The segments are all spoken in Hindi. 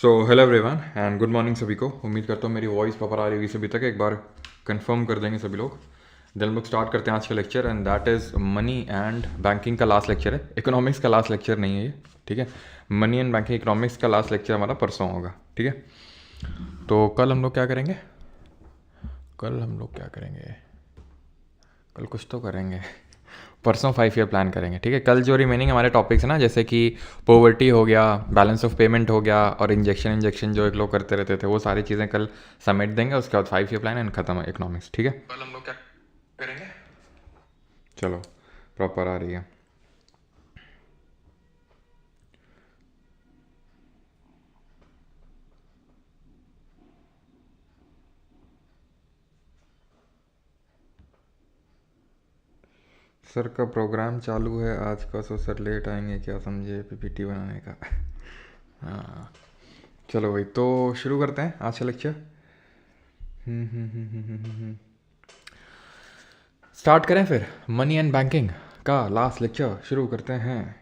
So hello everyone and good morning सभी को। उम्मीद करता हूँ मेरी वॉइस प्रॉपर आ रही होगी सभी तक। एक बार कंफर्म कर देंगे सभी लोग। देन हम लोग स्टार्ट करते हैं आज का lecture and that is money and banking का लास्ट लेक्चर है। इकोनॉमिक्स का लास्ट लेक्चर नहीं है ये, ठीक है। मनी एंड बैंकिंग इकोनॉमिक्स का लास्ट लेक्चर हमारा परसों होगा, ठीक है। तो कल हम लोग क्या करेंगे? कल कुछ तो करेंगे। परसों 5 ईयर प्लान करेंगे, ठीक है। कल जो रिमेनिंग हमारे टॉपिक्स हैं ना, जैसे कि पॉवर्टी हो गया, बैलेंस ऑफ पेमेंट हो गया और इंजेक्शन जो एक लोग करते रहते थे, वो सारी चीज़ें कल समेट देंगे। उसके बाद 5 ईयर प्लान एंड खत्म है इकोनॉमिक्स, ठीक है। कल हम लोग क्या करेंगे? चलो प्रॉपर आ रही है। सर का प्रोग्राम चालू है आज का, सो सर लेट आएंगे क्या समझे पीपीटी बनाने का। हाँ चलो भाई, तो शुरू करते हैं आज का लेक्चर। स्टार्ट करें फिर मनी एंड बैंकिंग का लास्ट लेक्चर शुरू करते हैं।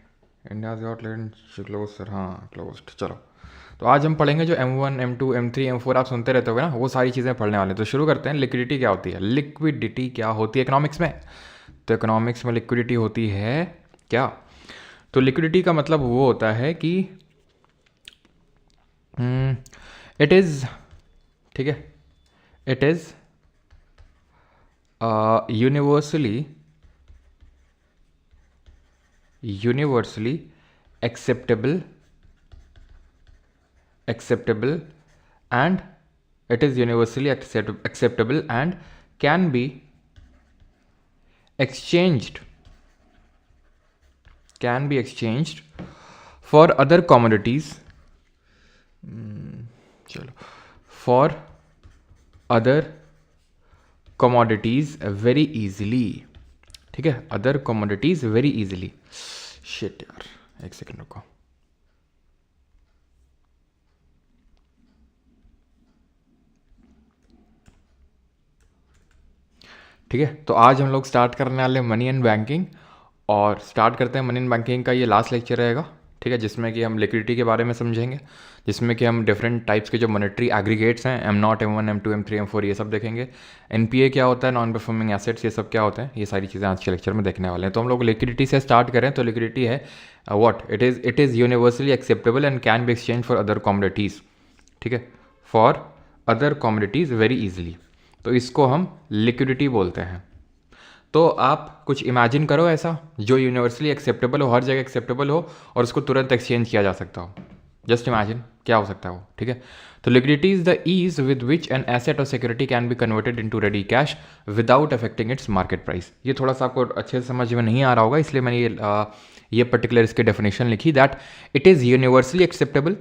इंडिया क्लोज सर, हाँ क्लोज्ड। चलो तो आज हम पढ़ेंगे जो M1 M2 M3 M4 आप सुनते रहते हो ना, वो सारी चीज़ें पढ़ने वाले हैं। तो शुरू करते हैं। लिक्विडिटी क्या होती है? लिक्विडिटी क्या होती है इकोनॉमिक्स में? तो इकोनॉमिक्स में लिक्विडिटी होती है क्या? तो लिक्विडिटी का मतलब वो होता है कि इट इज़, ठीक है, it is universally acceptable and it is universally acceptable and can be exchanged for other commodities, for other commodities very easily, ठीक है। Other commodities very easily. Shit यार, एक सेकंड रुको। ठीक है, तो आज हम लोग स्टार्ट करने वाले मनी एंड बैंकिंग, और स्टार्ट करते हैं। मनी एंड बैंकिंग का ये लास्ट लेक्चर रहेगा, ठीक है, जिसमें कि हम लिक्विडिटी के बारे में समझेंगे, जिसमें कि हम डिफरेंट टाइप्स के जो मॉनेटरी एग्रीगेट्स हैं M0 M1 M2 M3 M4 ये सब देखेंगे। NPA क्या होता है, नॉन परफॉर्मिंग एसेट्स, ये सब क्या होते हैं, ये सारी चीज़ें आज के लेक्चर में देखने वाले हैं। तो हम लोग लिक्विडिटी से स्टार्ट करें तो लिक्विडिटी है what? It is universally acceptable and can be exchange for other commodities, ठीक है, for other commodities very easily. तो इसको हम लिक्विडिटी बोलते हैं। तो आप कुछ इमेजिन करो ऐसा जो यूनिवर्सली एक्सेप्टेबल हो, हर जगह एक्सेप्टेबल हो और उसको तुरंत एक्सचेंज किया जा सकता हो। जस्ट इमेजिन क्या हो सकता है वो, ठीक है। तो liquidity is the ease with which an asset और security can be converted into ready cash without affecting its market price. ये थोड़ा सा आपको अच्छे से समझ में नहीं आ रहा होगा, इसलिए मैंने ये पर्टिकुलर इसकी डेफिनेशन लिखी, that it is universally acceptable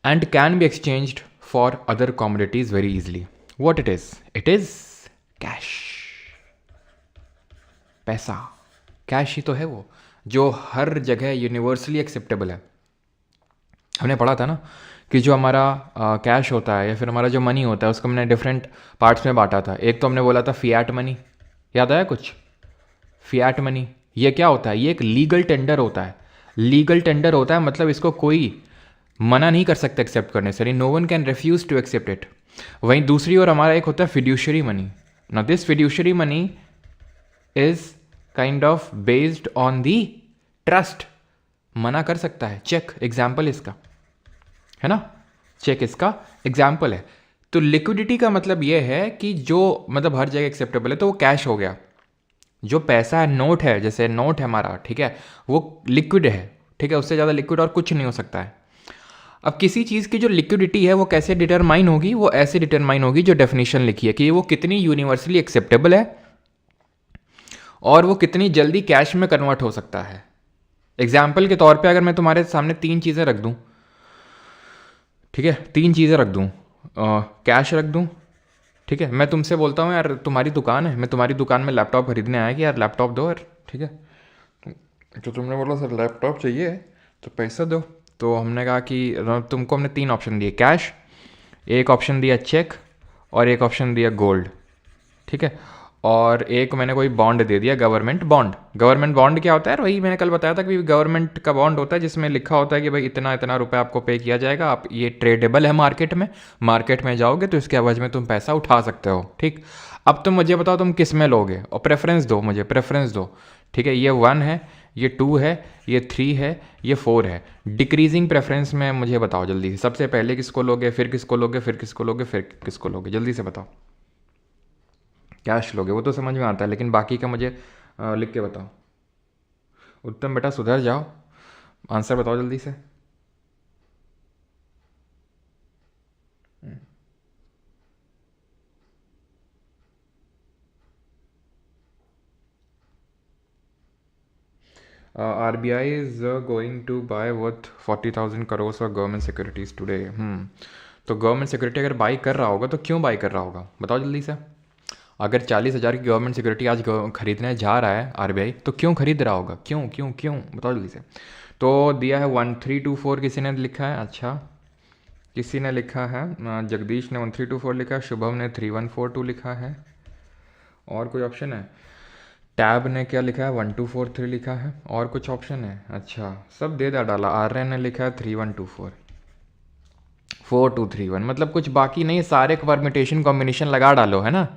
and can be exchanged for other commodities very easily. What it is cash, पैसा। कैश ही तो है वो जो हर जगह यूनिवर्सली एक्सेप्टेबल है। हमने पढ़ा था ना कि जो हमारा कैश होता है या फिर हमारा जो मनी होता है उसको हमने डिफरेंट पार्ट्स में बांटा था। एक तो हमने बोला था फिएट मनी, याद आया कुछ? फिएट मनी ये क्या होता है? ये एक लीगल टेंडर होता है। लीगल टेंडर होता है मतलब इसको कोई मना नहीं कर सकता एक्सेप्ट करने से, no one can refuse to accept it. वहीं दूसरी ओर हमारा एक होता है fiduciary money. Now this fiduciary money is kind of based on the trust. मना कर सकता है, चेक एग्जाम्पल इसका है ना, चेक इसका एग्जाम्पल है। तो लिक्विडिटी का मतलब यह है कि जो मतलब हर जगह एक्सेप्टेबल है, तो वो कैश हो गया। जो पैसा है, नोट है, जैसे नोट है हमारा, ठीक है, वो लिक्विड है, ठीक है, उससे ज़्यादा लिक्विड और कुछ नहीं हो सकता है। अब किसी चीज़ की जो लिक्विडिटी है वो कैसे डिटरमाइन होगी? वो ऐसे डिटरमाइन होगी जो डेफिनेशन लिखी है कि वो कितनी यूनिवर्सली एक्सेप्टेबल है और वो कितनी जल्दी कैश में कन्वर्ट हो सकता है। एग्जाम्पल के तौर पे अगर मैं तुम्हारे सामने 3 चीज़ें रख दूं, ठीक है, 3 चीज़ें रख दूं, कैश रख दूं, ठीक है, मैं तुमसे बोलता हूँ यार तुम्हारी दुकान है, मैं तुम्हारी दुकान में लैपटॉप खरीदने आया कि यार लैपटॉप दो यार, ठीक है। तो तुमने बोला सर लैपटॉप चाहिए तो पैसा दो। तो हमने कहा कि तुमको हमने 3 ऑप्शन दिए, कैश, एक ऑप्शन दिया चेक और एक ऑप्शन दिया गोल्ड, ठीक है। और एक मैंने कोई बॉन्ड दे दिया, गवर्नमेंट बॉन्ड। गवर्नमेंट बॉन्ड क्या होता है? वही मैंने कल बताया था कि गवर्नमेंट का बॉन्ड होता है जिसमें लिखा होता है कि भाई इतना इतना रुपए आपको पे किया जाएगा, आप ये ट्रेडेबल है मार्केट में जाओगे तो इसके एवज में तुम पैसा उठा सकते हो। ठीक, अब तुम मुझे बताओ तुम किस में लोगे, और प्रेफरेंस दो, मुझे प्रेफरेंस दो। ठीक है, ये 1 है, ये 2 है, ये 3 है, ये 4 है। डिक्रीजिंग प्रेफरेंस में मुझे बताओ जल्दी से, सबसे पहले किसको लोगे, फिर किसको लोगे, फिर किसको लोगे, फिर किसको लोगे, जल्दी से बताओ। कैश लोगे वो तो समझ में आता है, लेकिन बाकी का मुझे लिख के बताओ। उत्तम बेटा सुधर जाओ, आंसर बताओ जल्दी से। RBI is going to buy worth 40,000 crores for government securities today। तो गवर्नमेंट सिक्योरिटी अगर बाई कर रहा होगा तो क्यों बाई कर रहा होगा, बताओ जल्दी से। अगर 40,000 की गवर्नमेंट सिक्योरिटी आज खरीदने जा रहा है RBI, तो क्यों खरीद रहा होगा, क्यों क्यों क्यों, बताओ जल्दी से। तो दिया है 1324, किसी ने लिखा है, अच्छा किसी ने लिखा है, जगदीश ने 1324 लिखा है, शुभम ने 3142 लिखा है, और कोई ऑप्शन है? टैब ने क्या लिखा है, 1243 लिखा है, और कुछ ऑप्शन है? अच्छा सब दे डाला। आर्यन ने लिखा है 3124, 4231, मतलब कुछ बाकी नहीं, सारे परमिटेशन कॉम्बिनेशन लगा डालो, है ना।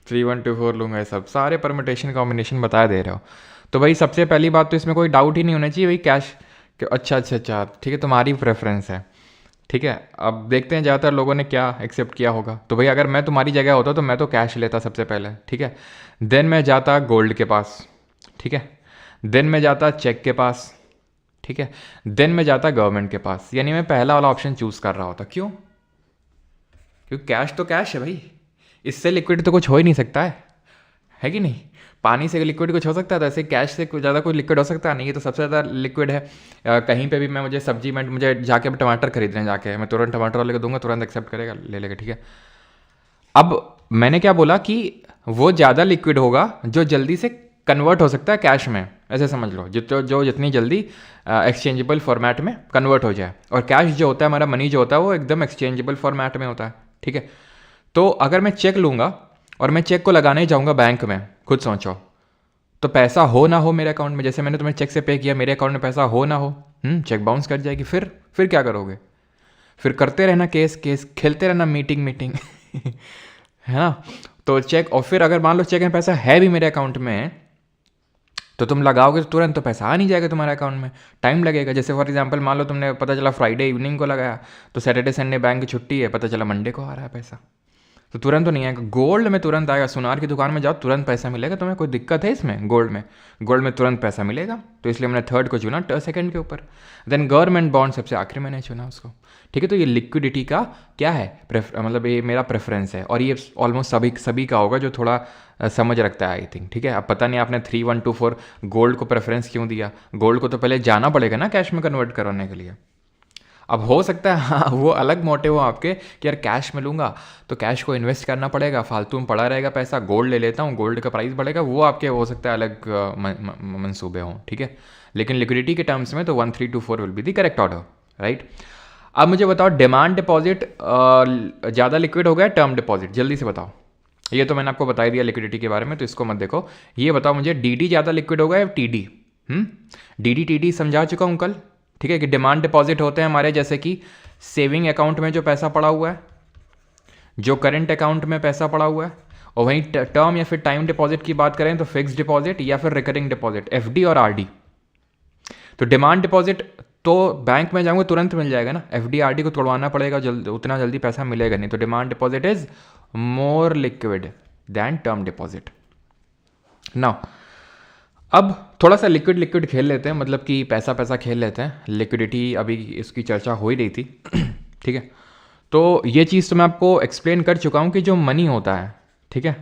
3124 लूँगा, ये सब सारे परमिटेशन कॉम्बिनेशन बता दे रहे हो। तो भाई सबसे पहली बात तो इसमें कोई डाउट ही नहीं होना चाहिए भाई, कैश। अच्छा अच्छा अच्छा, ठीक है, तुम्हारी प्रेफरेंस है, ठीक है। अब देखते हैं ज़्यादातर लोगों ने क्या एक्सेप्ट किया होगा। तो भाई अगर मैं तुम्हारी जगह होता तो मैं तो कैश लेता सबसे पहले, ठीक है। देन मैं जाता गोल्ड के पास, ठीक है। देन मैं जाता चेक के पास, ठीक है। देन मैं जाता गवर्नमेंट के पास, यानी मैं पहला वाला ऑप्शन चूज़ कर रहा होता। क्यों? क्योंकि कैश तो कैश है भाई, इससे लिक्विड तो कुछ हो ही नहीं सकता है कि नहीं। पानी से लिक्विड कुछ हो सकता है, तो ऐसे कैश से कुछ ज़्यादा कुछ लिक्विड हो सकता है नहीं, ये तो सबसे ज़्यादा लिक्विड है। कहीं पे भी मैं, मुझे सब्जी में, मुझे जाके टमाटर खरीदने जाके मैं तुरंत टमाटर वाले को दूंगा, तुरंत एक्सेप्ट करेगा, ले लेगा, ठीक है। अब मैंने क्या बोला कि वो ज़्यादा लिक्विड होगा जो जल्दी से कन्वर्ट हो सकता है कैश में, ऐसे समझ लो, जो जितनी जल्दी एक्सचेंजेबल फॉर्मेट में कन्वर्ट हो जाए। और कैश जो होता है, हमारा मनी जो होता है, वो एकदम एक्सचेंजेबल फॉर्मेट में होता है, ठीक है। तो अगर मैं चेक लूँगा और मैं चेक को लगाने जाऊँगा बैंक में, खुद सोचो, तो पैसा हो ना हो मेरे अकाउंट में, जैसे मैंने तुम्हें चेक से पे किया, मेरे अकाउंट में पैसा हो ना हो, चेक बाउंस कर जाएगी। फिर क्या करोगे? फिर करते रहना केस, खेलते रहना मीटिंग है ना। तो चेक, और फिर अगर मान लो चेक में पैसा है भी मेरे अकाउंट में, तो तुम लगाओगे तो तुरंत तो पैसा आ नहीं जाएगा तुम्हारे अकाउंट में, टाइम लगेगा। जैसे फॉर एग्जांपल मान लो तुमने, पता चला फ्राइडे इवनिंग को लगाया, तो सैटरडे संडे बैंक की छुट्टी है, पता चला मंडे को आ रहा है पैसा, तो तुरंत तो नहीं आएगा। गोल्ड में तुरंत आएगा, सुनार की दुकान में जाओ तुरंत पैसा मिलेगा तुम्हें। कोई दिक्कत है इसमें? गोल्ड में तुरंत पैसा मिलेगा, तो इसलिए मैंने थर्ड को चुना, सेकंड के ऊपर। देन गवर्नमेंट बॉन्ड सबसे आखिरी मैंने चुना उसको, ठीक है। तो ये लिक्विडिटी का क्या है, मतलब ये मेरा प्रेफरेंस है, और ये ऑलमोस्ट सभी का होगा जो थोड़ा समझ रखता है, आई थिंक, ठीक है। अब पता नहीं आपने 3124 गोल्ड को प्रेफरेंस क्यों दिया। गोल्ड को तो पहले जाना पड़ेगा ना कैश में कन्वर्ट करवाने के लिए। अब हो सकता है हाँ, वो अलग मोटिव हो आपके कि यार कैश में लूँगा तो कैश को इन्वेस्ट करना पड़ेगा, फालतू में पड़ा रहेगा पैसा, गोल्ड ले लेता हूँ, गोल्ड का प्राइस बढ़ेगा, वो आपके हो सकता है अलग मंसूबे हों, ठीक है। लेकिन लिक्विडिटी के टर्म्स में तो 1324 will be the correct order, right. अब मुझे बताओ, डिमांड डिपॉजिट ज़्यादा लिक्विड हो गया, टर्म डिपॉजिट, जल्दी से बताओ। ये तो मैंने आपको बता ही दिया लिक्विडिटी के बारे में, तो इसको मत देखो। ये बताओ मुझे, DD ज़्यादा लिक्विड होगा या TD? DD TD समझा चुका हूँ कल, ठीक है। कि डिमांड डिपॉजिट होते हैं हमारे, जैसे कि सेविंग अकाउंट में जो पैसा पड़ा हुआ है, जो करंट अकाउंट में पैसा पड़ा हुआ है, और वहीं टर्म या फिर टाइम डिपॉजिट की बात करें तो फिक्स डिपॉजिट या फिर रिकरिंग डिपॉजिट, FD और RD। तो डिमांड डिपॉजिट तो बैंक में जाऊंगा तुरंत मिल जाएगा ना, FD RD को तोड़वाना पड़ेगा, उतना जल्दी पैसा मिलेगा नहीं। तो demand deposit is more liquid than term deposit. Now अब थोड़ा सा लिक्विड खेल लेते हैं, मतलब कि पैसा खेल लेते हैं। लिक्विडिटी अभी इसकी चर्चा हो ही रही थी ठीक है। तो ये चीज़ तो मैं आपको एक्सप्लेन कर चुका हूँ कि जो मनी होता है, ठीक है,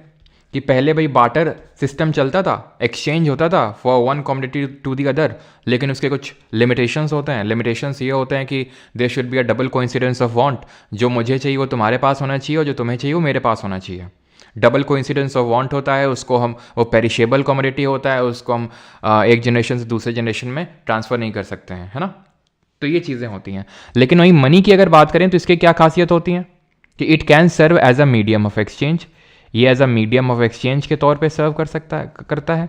कि पहले भाई बार्टर सिस्टम चलता था, एक्सचेंज होता था for one commodity to the other, लेकिन उसके कुछ लिमिटेशंस होते हैं। लिमिटेशंस ये होते हैं कि there should be a double coincidence of want, जो मुझे चाहिए वो तुम्हारे पास होना चाहिए, और जो तुम्हें चाहिए वो मेरे पास होना चाहिए। डबल कोइंसिडेंस ऑफ वांट होता है, उसको हम, वो पेरिशेबल कमोडिटी होता है, उसको हम एक जनरेशन से दूसरे जनरेशन में ट्रांसफ़र नहीं कर सकते हैं, है ना। तो ये चीज़ें होती हैं। लेकिन वहीं मनी की अगर बात करें तो इसके क्या खासियत होती हैं कि it can serve as a medium of exchange, ये as a medium of exchange के तौर पे सर्व कर सकता है, करता है,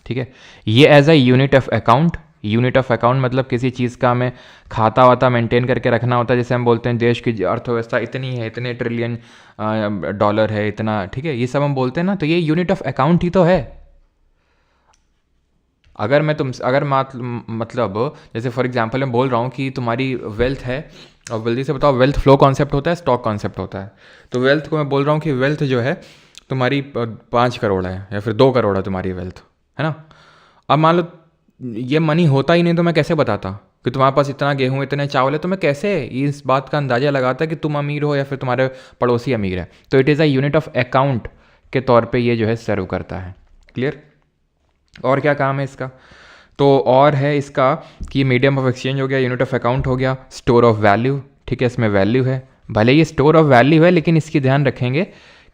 ठीक है। ये as a unit of account, unit of account मतलब किसी चीज़ का हमें खाता वाता मेंटेन करके रखना होता है, जैसे हम बोलते हैं देश की अर्थव्यवस्था इतनी है, इतने ट्रिलियन डॉलर है, इतना, ठीक है, ये सब हम बोलते हैं ना, तो ये यूनिट ऑफ अकाउंट ही तो है। अगर मैं मतलब जैसे फॉर एग्जांपल मैं बोल रहा हूँ कि तुम्हारी वेल्थ है, और जल्दी से बताओ वेल्थ फ्लो कॉन्सेप्ट होता है, स्टॉक कॉन्सेप्ट होता है। तो वेल्थ को मैं बोल रहा हूँ कि वेल्थ जो है तुम्हारी 5 करोड़ है या फिर 2 करोड़ है तुम्हारी वेल्थ, है ना। अब मान लो ये मनी होता ही नहीं तो मैं कैसे बताता कि तुम्हारे पास इतना गेहूँ इतने चावल है, तो मैं कैसे इस बात का अंदाज़ा लगाता कि तुम अमीर हो या फिर तुम्हारे पड़ोसी अमीर है। तो it is a unit of account के तौर पे ये जो है सर्व करता है। क्लियर। और क्या काम है इसका, तो और है इसका कि मीडियम ऑफ एक्सचेंज हो गया, यूनिट ऑफ अकाउंट हो गया, स्टोर ऑफ वैल्यू, ठीक है, इसमें वैल्यू है, भले ये स्टोर ऑफ वैल्यू है लेकिन इसकी ध्यान रखेंगे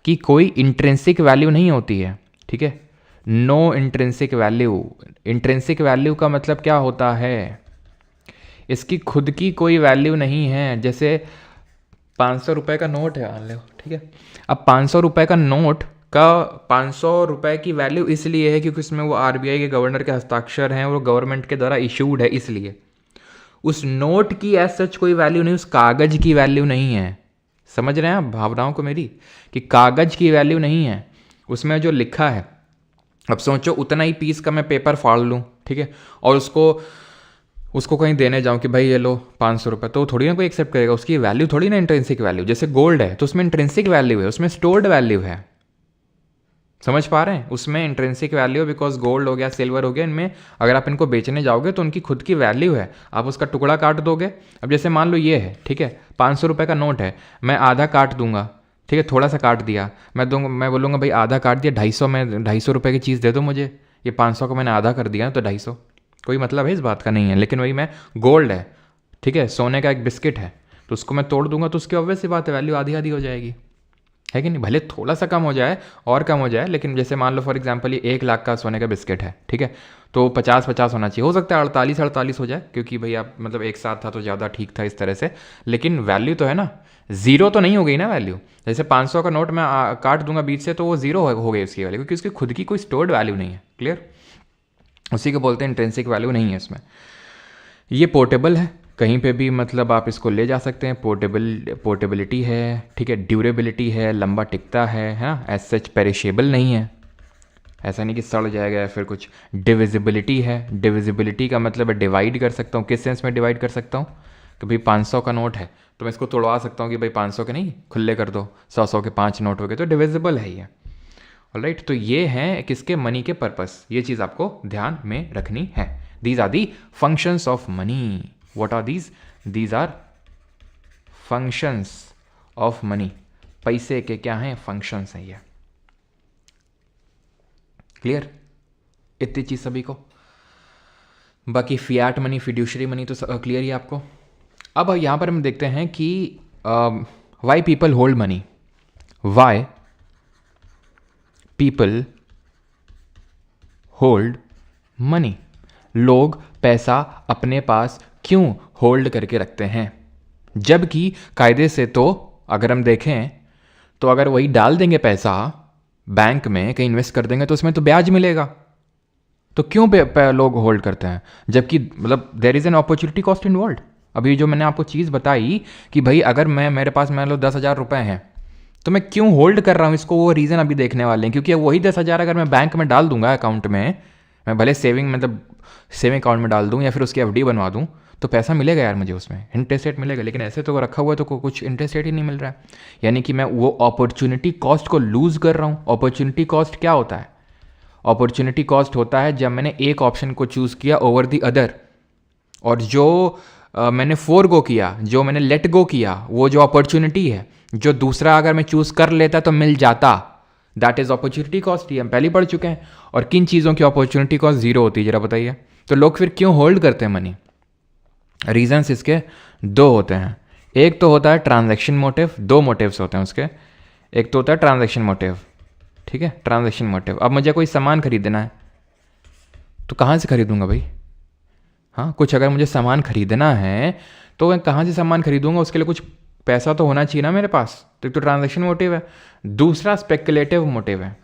कि कोई इंट्रिंसिक वैल्यू नहीं होती है, ठीक है। No intrinsic value, intrinsic value का मतलब क्या होता है, इसकी खुद की कोई वैल्यू नहीं है। जैसे 500 रुपये का नोट है मान लो, ठीक है। अब 500 रुपये का नोट का 500 रुपये की वैल्यू इसलिए है क्योंकि उसमें वो आरबीआई के गवर्नर के हस्ताक्षर हैं और वो गवर्नमेंट के द्वारा इशूड है, इसलिए उस नोट की एज सच कोई वैल्यू नहीं, उस कागज़ की वैल्यू नहीं है। समझ रहे हैं आप भावनाओं को मेरी, कि कागज़ की वैल्यू नहीं है, उसमें जो लिखा है। अब सोचो उतना ही पीस का मैं पेपर फाड़ लूँ, ठीक है, और उसको कहीं देने जाऊँ कि भाई ये लो 500 रुपये, तो थोड़ी ना कोई एक्सेप्ट करेगा, उसकी वैल्यू थोड़ी ना इंट्रिंसिक वैल्यू। जैसे गोल्ड है तो उसमें इंट्रिंसिक वैल्यू है, उसमें स्टोर्ड वैल्यू है, समझ पा रहे हैं, उसमें इंट्रिंसिक वैल्यू, बिकॉज गोल्ड हो गया, सिल्वर हो गया, इनमें अगर आप इनको बेचने जाओगे तो उनकी खुद की वैल्यू है, आप उसका टुकड़ा काट दोगे। अब जैसे मान लो ये है, ठीक है, 500 रुपये का नोट है, मैं आधा काट दूंगा, ठीक है, थोड़ा सा काट दिया, मैं बोलूँगा भाई आधा काट दिया 250 में, 250 रुपये की चीज़ दे दो मुझे, ये 500 का मैंने आधा कर दिया तो 250, कोई मतलब है इस बात का नहीं है। लेकिन वही मैं गोल्ड है, ठीक है, सोने का एक बिस्किट है, तो उसको मैं तोड़ दूंगा तो उसकी ऑब्वियस सी बात है वैल्यू आधी आधी हो जाएगी, है कि नहीं। भले थोड़ा सा कम हो जाए और कम हो जाए, लेकिन जैसे मान लो फॉर एग्जांपल ये 1 लाख का सोने का बिस्किट है, ठीक है, तो 50-50 होना चाहिए, हो सकता है 48-48 हो जाए, क्योंकि भाई आप मतलब एक साथ था तो ज़्यादा ठीक था इस तरह से, लेकिन वैल्यू तो है ना, जीरो तो नहीं हो गई ना वैल्यू। जैसे 500 का नोट मैं काट दूंगा बीच से तो वो जीरो हो गई उसकी वैल्यू, क्योंकि उसकी खुद की कोई स्टोर्ड वैल्यू नहीं है। क्लियर, उसी को बोलते हैं इंट्रिंसिक वैल्यू नहीं है इसमें। ये पोर्टेबल है, कहीं पे भी मतलब आप इसको ले जा सकते हैं, पोर्टेबिलिटी है, ठीक है, ड्यूरेबिलिटी है, लंबा टिकता है ना, एज सच पेरिशेबल नहीं है, ऐसा नहीं कि सड़ जाएगा या फिर कुछ। डिविजिबिलिटी है, डिविजिबिलिटी का मतलब है डिवाइड कर सकता हूँ, किस सेंस में डिवाइड कर सकता हूँ कि भाई 500 का नोट है तो मैं इसको तोड़वा सकता हूँ कि भाई 500 के नहीं खुले कर दो, 100 के 5 नोट हो गए, तो डिविजिबल है ये। ऑलराइट, तो ये हैं किसके, मनी के पर्पस, ये चीज़ आपको ध्यान में रखनी है। These are the functions of money. What are these? These are functions of money. पैसे के क्या हैं, फंक्शंस हैं ये। क्लियर, इतनी चीज सभी को। बाकी फियाट मनी, फिड्यूशरी मनी तो क्लियर ही आपको। अब यहां पर हम देखते हैं कि why people hold money, why people hold money, लोग पैसा अपने पास क्यों होल्ड करके रखते हैं, जबकि कायदे से तो अगर हम देखें तो अगर वही डाल देंगे पैसा बैंक में कहीं इन्वेस्ट कर देंगे तो उसमें तो ब्याज मिलेगा, तो क्यों लोग होल्ड करते हैं, जबकि मतलब there is an opportunity cost involve. अभी जो मैंने आपको चीज़ बताई कि भाई अगर मेरे पास मान लो 10,000 रुपये हैं तो मैं क्यों होल्ड कर रहा हूँ इसको, वो रीज़न अभी देखने वाले हैं। क्योंकि वही 10,000 अगर मैं बैंक में डाल दूंगा अकाउंट में, मैं भले सेविंग अकाउंट में डाल दूँ या फिर उसकी एफडी बनवा दूँ, तो पैसा मिलेगा यार मुझे, उसमें इंटरेस्ट रेट मिलेगा। लेकिन ऐसे तो रखा हुआ है तो कुछ इंटरेस्ट रेट ही नहीं मिल रहा है, यानी कि मैं वो अपॉर्चुनिटी कॉस्ट को लूज़ कर रहा हूँ। अपॉर्चुनिटी कॉस्ट क्या होता है? अपॉर्चुनिटी कॉस्ट होता है जब मैंने एक ऑप्शन को चूज़ किया ओवर दी अदर, और जो मैंने फोरगो किया, जो मैंने लेट गो किया, वो जो अपॉर्चुनिटी है, जो दूसरा अगर मैं चूज़ कर लेता तो मिल जाता, दैट इज़ अपॉर्चुनिटी कॉस्ट। ही हम पहले पढ़ चुके हैं। और किन चीज़ों की अपॉर्चुनिटी कॉस्ट जीरो होती है, जरा बताइए। तो लोग फिर क्यों होल्ड करते हैं मनी? रीजंस इसके दो होते हैं। एक तो होता है ट्रांजैक्शन मोटिव, दो मोटिव्स होते हैं उसके। एक तो होता है ट्रांजैक्शन मोटिव, ठीक है, ट्रांजैक्शन मोटिव। अब मुझे कोई सामान खरीदना है तो कहाँ से खरीदूंगा भाई? हाँ, कुछ अगर मुझे सामान खरीदना है तो मैं कहाँ से सामान खरीदूंगा? उसके लिए कुछ पैसा तो होना चाहिए ना मेरे पास, तो एक तो ट्रांजैक्शन मोटिव है, दूसरा स्पेकुलेटिव मोटिव है।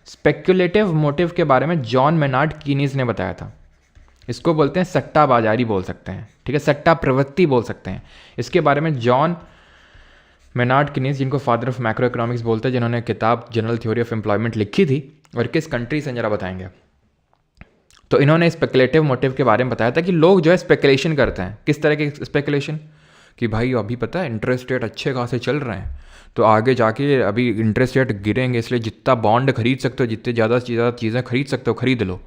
स्पेकुलेटिव मोटिव के बारे में जॉन मेनार्ड कीनीज ने बताया था। इसको बोलते हैं सट्टा बाजारी बोल सकते हैं, ठीक है, सट्टा प्रवृत्ति बोल सकते हैं। इसके बारे में जॉन मेनार्ड कीनीज, जिनको फादर ऑफ मैक्रो इकोनॉमिक्स बोलते हैं, जिन्होंने किताब जनरल थ्योरी ऑफ एम्प्लॉयमेंट लिखी थी, और किस कंट्री से जरा बताएंगे। तो इन्होंने स्पेकुलेटिव मोटिव के बारे में बताया था कि लोग जो है स्पेकुलेशन करते हैं। किस तरह के स्पेकुलेशन? कि भाई अभी पता है इंटरेस्ट रेट अच्छे खासे चल रहे हैं, तो आगे जाके अभी इंटरेस्ट रेट गिरेंगे, इसलिए जितना बॉन्ड खरीद सकते हो, जितने ज़्यादा से ज़्यादा चीज़ें खरीद सकते हो खरीद लो।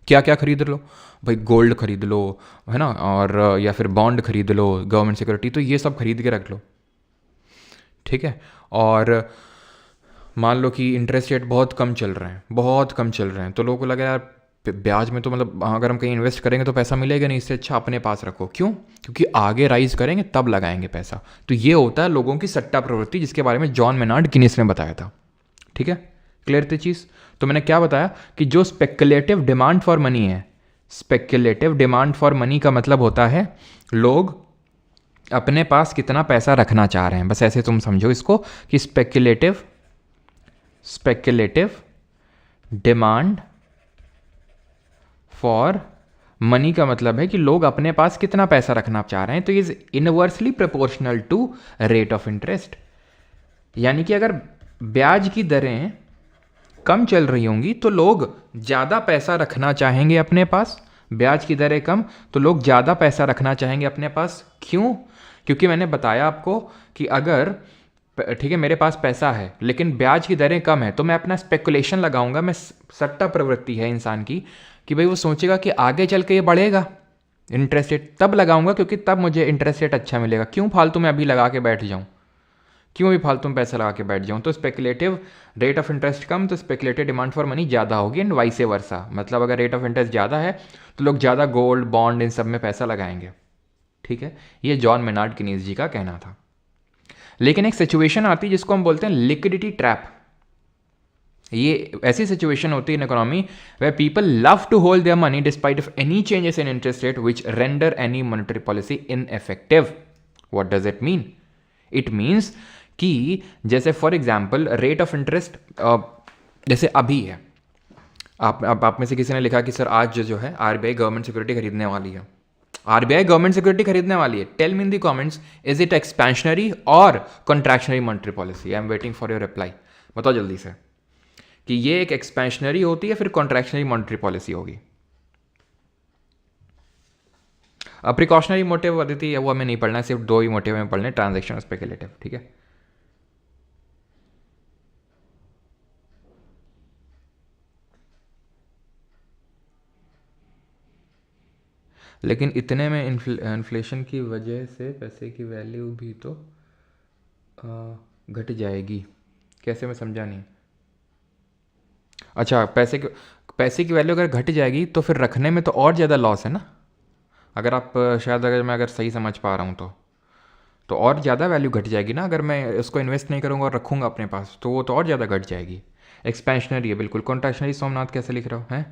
क्या क्या खरीद लो भाई? गोल्ड खरीद लो, है ना, और या फिर बॉन्ड खरीद लो, गवर्नमेंट सिक्योरिटी, तो ये सब खरीद के रख लो, ठीक है। और मान लो कि इंटरेस्ट रेट बहुत कम चल रहे हैं, बहुत कम चल रहे हैं, तो लोगों को लगा यार ब्याज में तो मतलब अगर हम कहीं इन्वेस्ट करेंगे तो पैसा मिलेगा नहीं, इससे अच्छा अपने पास रखो। क्यों? क्योंकि आगे राइज करेंगे तब लगाएंगे पैसा। तो ये होता है लोगों की सट्टा प्रवृत्ति, जिसके बारे में जॉन मेनार्ड कीनीज ने बताया था, ठीक है। क्लियर थी चीज़? तो मैंने क्या बताया कि जो स्पेकुलेटिव डिमांड फॉर मनी है, स्पेकुलेटिव डिमांड फॉर मनी का मतलब होता है लोग अपने पास कितना पैसा रखना चाह रहे हैं, बस ऐसे तुम समझो इसको कि स्पेकुलेटिव डिमांड फॉर मनी का मतलब है कि लोग अपने पास कितना पैसा रखना चाह रहे हैं। तो is inversely proportional to rate of interest, यानी कि अगर ब्याज की दरें कम चल रही होंगी तो लोग ज़्यादा पैसा रखना चाहेंगे अपने पास। ब्याज की दरें कम तो लोग ज़्यादा पैसा रखना चाहेंगे अपने पास। क्यों? क्योंकि मैंने बताया आपको कि अगर, ठीक है, मेरे पास पैसा है लेकिन ब्याज की दरें कम है, तो मैं अपना स्पेकुलेशन लगाऊंगा, मैं सट्टा प्रवृत्ति है इंसान की कि भाई वो सोचेगा कि आगे चल के ये बढ़ेगा इंटरेस्ट रेट, तब लगाऊंगा क्योंकि तब मुझे इंटरेस्ट रेट अच्छा मिलेगा। क्यों फालतू में अभी लगा के बैठ जाऊं? क्यों भी फालतू में पैसा लगा के बैठ जाऊं? तो स्पेकुलेटिव रेट ऑफ इंटरेस्ट कम तो स्पेकुलेटिव डिमांड फॉर मनी ज़्यादा होगी, एंड वाइस वर्सा। मतलब अगर रेट ऑफ इंटरेस्ट ज़्यादा है तो लोग ज़्यादा गोल्ड, बॉन्ड, इन सब में पैसा लगाएंगे, ठीक है। ये जॉन मेनार्ड कीनीज जी का कहना था। लेकिन एक सिचुएशन आती है जिसको हम बोलते हैं लिक्विडिटी ट्रैप। ये ऐसी सिचुएशन होती है in economy where people love to hold their money despite of any changes in interest rate which render any monetary policy ineffective. What does it mean? It means कि जैसे for example rate of interest जैसे अभी है, आप में से किसी ने लिखा कि सर आज जो है आरबीआई गवर्नमेंट सिक्योरिटी खरीदने वाली है, आरबीआई गवर्नमेंट सिक्योरिटी खरीदने वाली है। Tell me in the comments, is it expansionary और contractionary monetary policy? I am waiting for your reply. बताओ जल्दी से कि ये एक एक्सपेंशनरी होती है फिर कॉन्ट्रैक्शनरी मॉनेटरी पॉलिसी होगी। अब प्रिकॉशनरी मोटिव अदिति वो हमें नहीं पढ़ना है, सिर्फ दो ही मोटिव हमें पढ़ने, ट्रांजैक्शन और स्पेकुलेटिव, ठीक है। लेकिन इतने में इन्फ्लेशन की वजह से पैसे की वैल्यू भी तो घट जाएगी। कैसे? मैं समझा नहीं। अच्छा, पैसे की वैल्यू अगर घट जाएगी तो फिर रखने में तो और ज़्यादा लॉस है ना। अगर आप शायद अगर मैं सही समझ पा रहा हूँ तो और ज़्यादा वैल्यू घट जाएगी ना। अगर मैं उसको इन्वेस्ट नहीं करूँगा और रखूँगा अपने पास तो वो तो और ज़्यादा घट जाएगी। एक्सपेंशनरी है बिल्कुल। कॉन्ट्रैक्शनरी सोमनाथ कैसे लिख रहा हो हैं?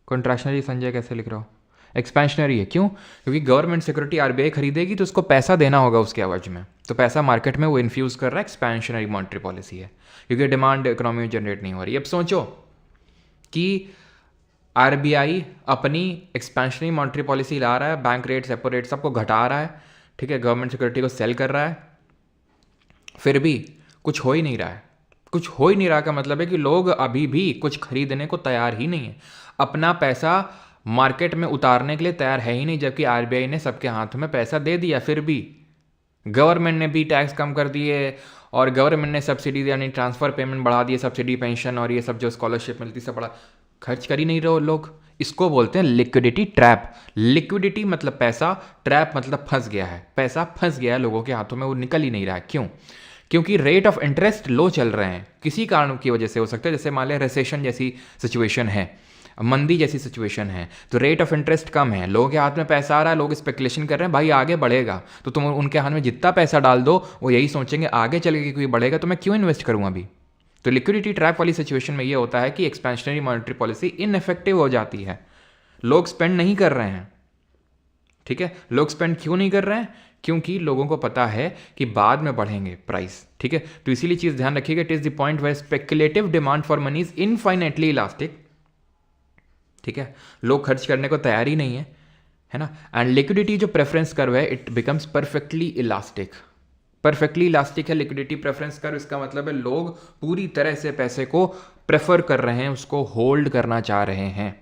कॉन्ट्रैक्शनरी संजय कैसे लिख रहा हो? एक्सपेंशनरी है। क्यों? क्योंकि गवर्नमेंट सिक्योरिटी आरबीआई खरीदेगी तो उसको पैसा देना होगा उसके एवज में, तो पैसा मार्केट में वो इन्फ्यूज़ कर रहा है। एक्सपेंशनरी मॉनेटरी पॉलिसी है क्योंकि डिमांड इकोनॉमी में जनरेट नहीं हो रही। अब सोचो कि आरबीआई अपनी एक्सपेंशनरी मॉनेटरी पॉलिसी ला रहा है, बैंक रेट, रेपो रेट सबको घटा रहा है, ठीक है, गवर्नमेंट सिक्योरिटी को सेल कर रहा है, फिर भी कुछ हो ही नहीं रहा है। कुछ हो ही नहीं रहा का मतलब है कि लोग अभी भी कुछ खरीदने को तैयार ही नहीं है, अपना पैसा मार्केट में उतारने के लिए तैयार है ही नहीं, जबकि आरबीआई ने सबके हाथ में पैसा दे दिया। फिर भी गवर्नमेंट ने भी टैक्स कम कर दिए और गवर्नमेंट ने सब्सिडी यानी ट्रांसफ़र पेमेंट बढ़ा दिए, सब्सिडी, पेंशन और ये सब जो स्कॉलरशिप मिलती सब बड़ा खर्च कर ही नहीं रहे लोग। इसको बोलते हैं लिक्विडिटी ट्रैप। लिक्विडिटी मतलब पैसा, ट्रैप मतलब फंस गया है, पैसा फंस गया है लोगों के हाथों में, वो निकल ही नहीं रहा है। क्यों? क्योंकि रेट ऑफ इंटरेस्ट लो चल रहे हैं। किसी कारण की वजह से हो सकता है, जैसे मान लिया रिसेशन जैसी सिचुएशन है, मंदी जैसी सिचुएशन है, तो रेट ऑफ इंटरेस्ट कम है, लोगों के हाथ में पैसा आ रहा है, लोग स्पेकुलेशन कर रहे हैं भाई आगे बढ़ेगा, तो तुम उनके हाथ में जितना पैसा डाल दो वो यही सोचेंगे आगे चल के कोई बढ़ेगा तो मैं क्यों इन्वेस्ट करूँ अभी। तो लिक्विडिटी ट्रैप वाली सिचुएशन में ये होता है कि एक्सपेंशनरी मॉनेटरी पॉलिसी इनइफेक्टिव हो जाती है, लोग स्पेंड नहीं कर रहे हैं। ठीक है, लोग स्पेंड क्यों नहीं कर रहे हैं? क्योंकि लोगों को पता है कि बाद में बढ़ेंगे प्राइस, ठीक है। तो इसीलिए चीज़ ध्यान रखिएगा, it is the point where speculative demand for money is infinitely elastic, ठीक है। लोग खर्च करने को तैयार ही नहीं है ना। एंड लिक्विडिटी जो प्रेफरेंस कर्व है it becomes perfectly elastic, perfectly elastic है लिक्विडिटी प्रेफरेंस कर्व। इसका मतलब है लोग पूरी तरह से पैसे को प्रेफर कर रहे हैं, उसको होल्ड करना चाह रहे हैं।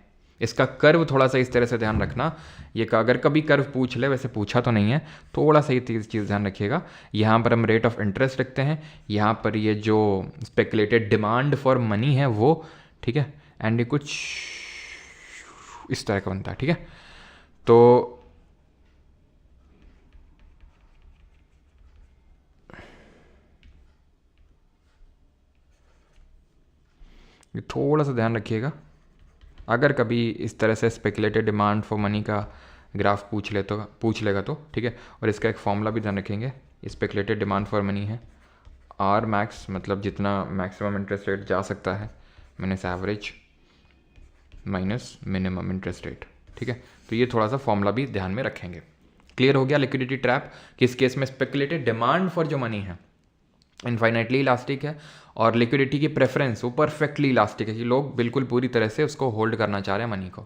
इसका कर्व थोड़ा सा इस तरह से ध्यान रखना, ये अगर कभी कर्व पूछ ले, वैसे पूछा तो नहीं है, थोड़ा सा ये चीज़ ध्यान रखिएगा। यहाँ पर हम रेट ऑफ इंटरेस्ट रखते हैं, यहाँ पर ये जो स्पेकुलेटेड डिमांड फॉर मनी है वो, ठीक है। एंड ये कुछ इस तरह का बनता है, ठीक है। तो ये थोड़ा सा ध्यान रखिएगा, अगर कभी इस तरह से स्पेकुलेटेड डिमांड फॉर मनी का ग्राफ पूछ लेगा तो ठीक है। और इसका एक फॉर्मूला भी ध्यान रखेंगे, स्पेकुलेटेड डिमांड फॉर मनी है आर मैक्स, मतलब जितना मैक्सिमम इंटरेस्ट रेट जा सकता है minus average minus minimum interest rate, ठीक है। तो ये थोड़ा सा फॉर्मूला भी ध्यान में रखेंगे। क्लियर हो गया लिक्विडिटी ट्रैप, किस केस में स्पेकुलेटेड डिमांड फॉर जो मनी है इनफाइनाइटली इलास्टिक है, और लिक्विडिटी की प्रेफरेंस वो परफेक्टली इलास्टिक है कि लोग बिल्कुल पूरी तरह से उसको होल्ड करना चाह रहे हैं मनी को।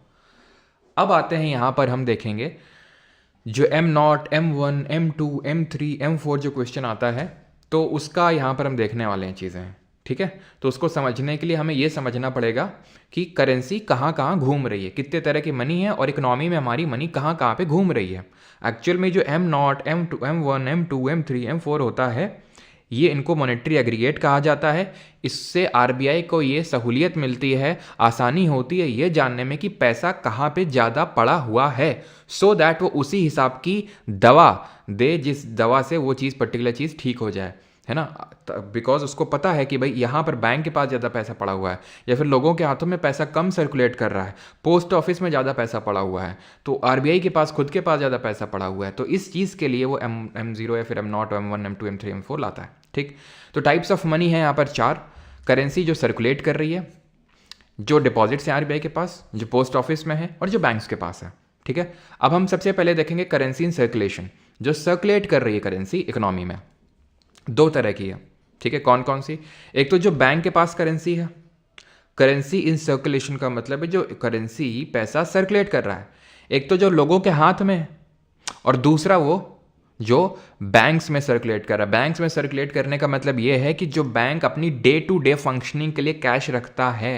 अब आते हैं यहाँ पर हम देखेंगे जो M0, M1, M2, M3, M4 जो क्वेश्चन आता है, तो उसका यहाँ पर हम देखने वाले हैं चीज़ें, ठीक है। तो उसको समझने के लिए हमें ये समझना पड़ेगा कि करेंसी कहाँ कहाँ घूम रही है, कितने तरह की मनी है, और इकोनॉमी में हमारी मनी कहाँ कहाँ पे घूम रही है। एक्चुअल में जो M0, M2, M1, M2, M3, M4 होता है, ये इनको मॉनेटरी एग्रीगेट कहा जाता है। इससे आरबीआई को ये सहूलियत मिलती है, आसानी होती है ये जानने में कि पैसा कहाँ पे ज़्यादा पड़ा हुआ है, सो दैट वो उसी हिसाब की दवा दे जिस दवा से वो चीज़ पर्टिकुलर चीज़ ठीक हो जाए, है ना। बिकॉज उसको पता है कि भाई यहाँ पर बैंक के पास ज़्यादा पैसा पड़ा हुआ है, या फिर लोगों के हाथों में पैसा कम सर्कुलेट कर रहा है, पोस्ट ऑफिस में ज़्यादा पैसा पड़ा हुआ है, तो आरबीआई के पास खुद के पास ज़्यादा पैसा पड़ा हुआ है, तो इस चीज़ के लिए वो M0 या फिर M0, M1, M2, M3, M4 लाता है, ठीक। तो टाइप्स ऑफ मनी है यहाँ पर 4। करेंसी जो सर्कुलेट कर रही है, जो डिपॉजिट्स हैं आरबीआई के पास, जो पोस्ट ऑफिस में है, और जो बैंक्स के पास है, ठीक है। अब हम सबसे पहले देखेंगे करेंसी इन सर्कुलेशन, जो सर्कुलेट कर रही है करेंसी इकोनॉमी में, 2 तरह की है, ठीक है। कौन कौन सी? एक तो जो बैंक के पास करेंसी है, करेंसी इन सर्कुलेशन का मतलब है जो करेंसी पैसा सर्कुलेट कर रहा है, एक तो जो लोगों के हाथ में है, और दूसरा वो जो बैंक्स में सर्कुलेट कर रहा है। बैंक्स में सर्कुलेट करने का मतलब ये है कि जो बैंक अपनी डे टू डे फंक्शनिंग के लिए कैश रखता है,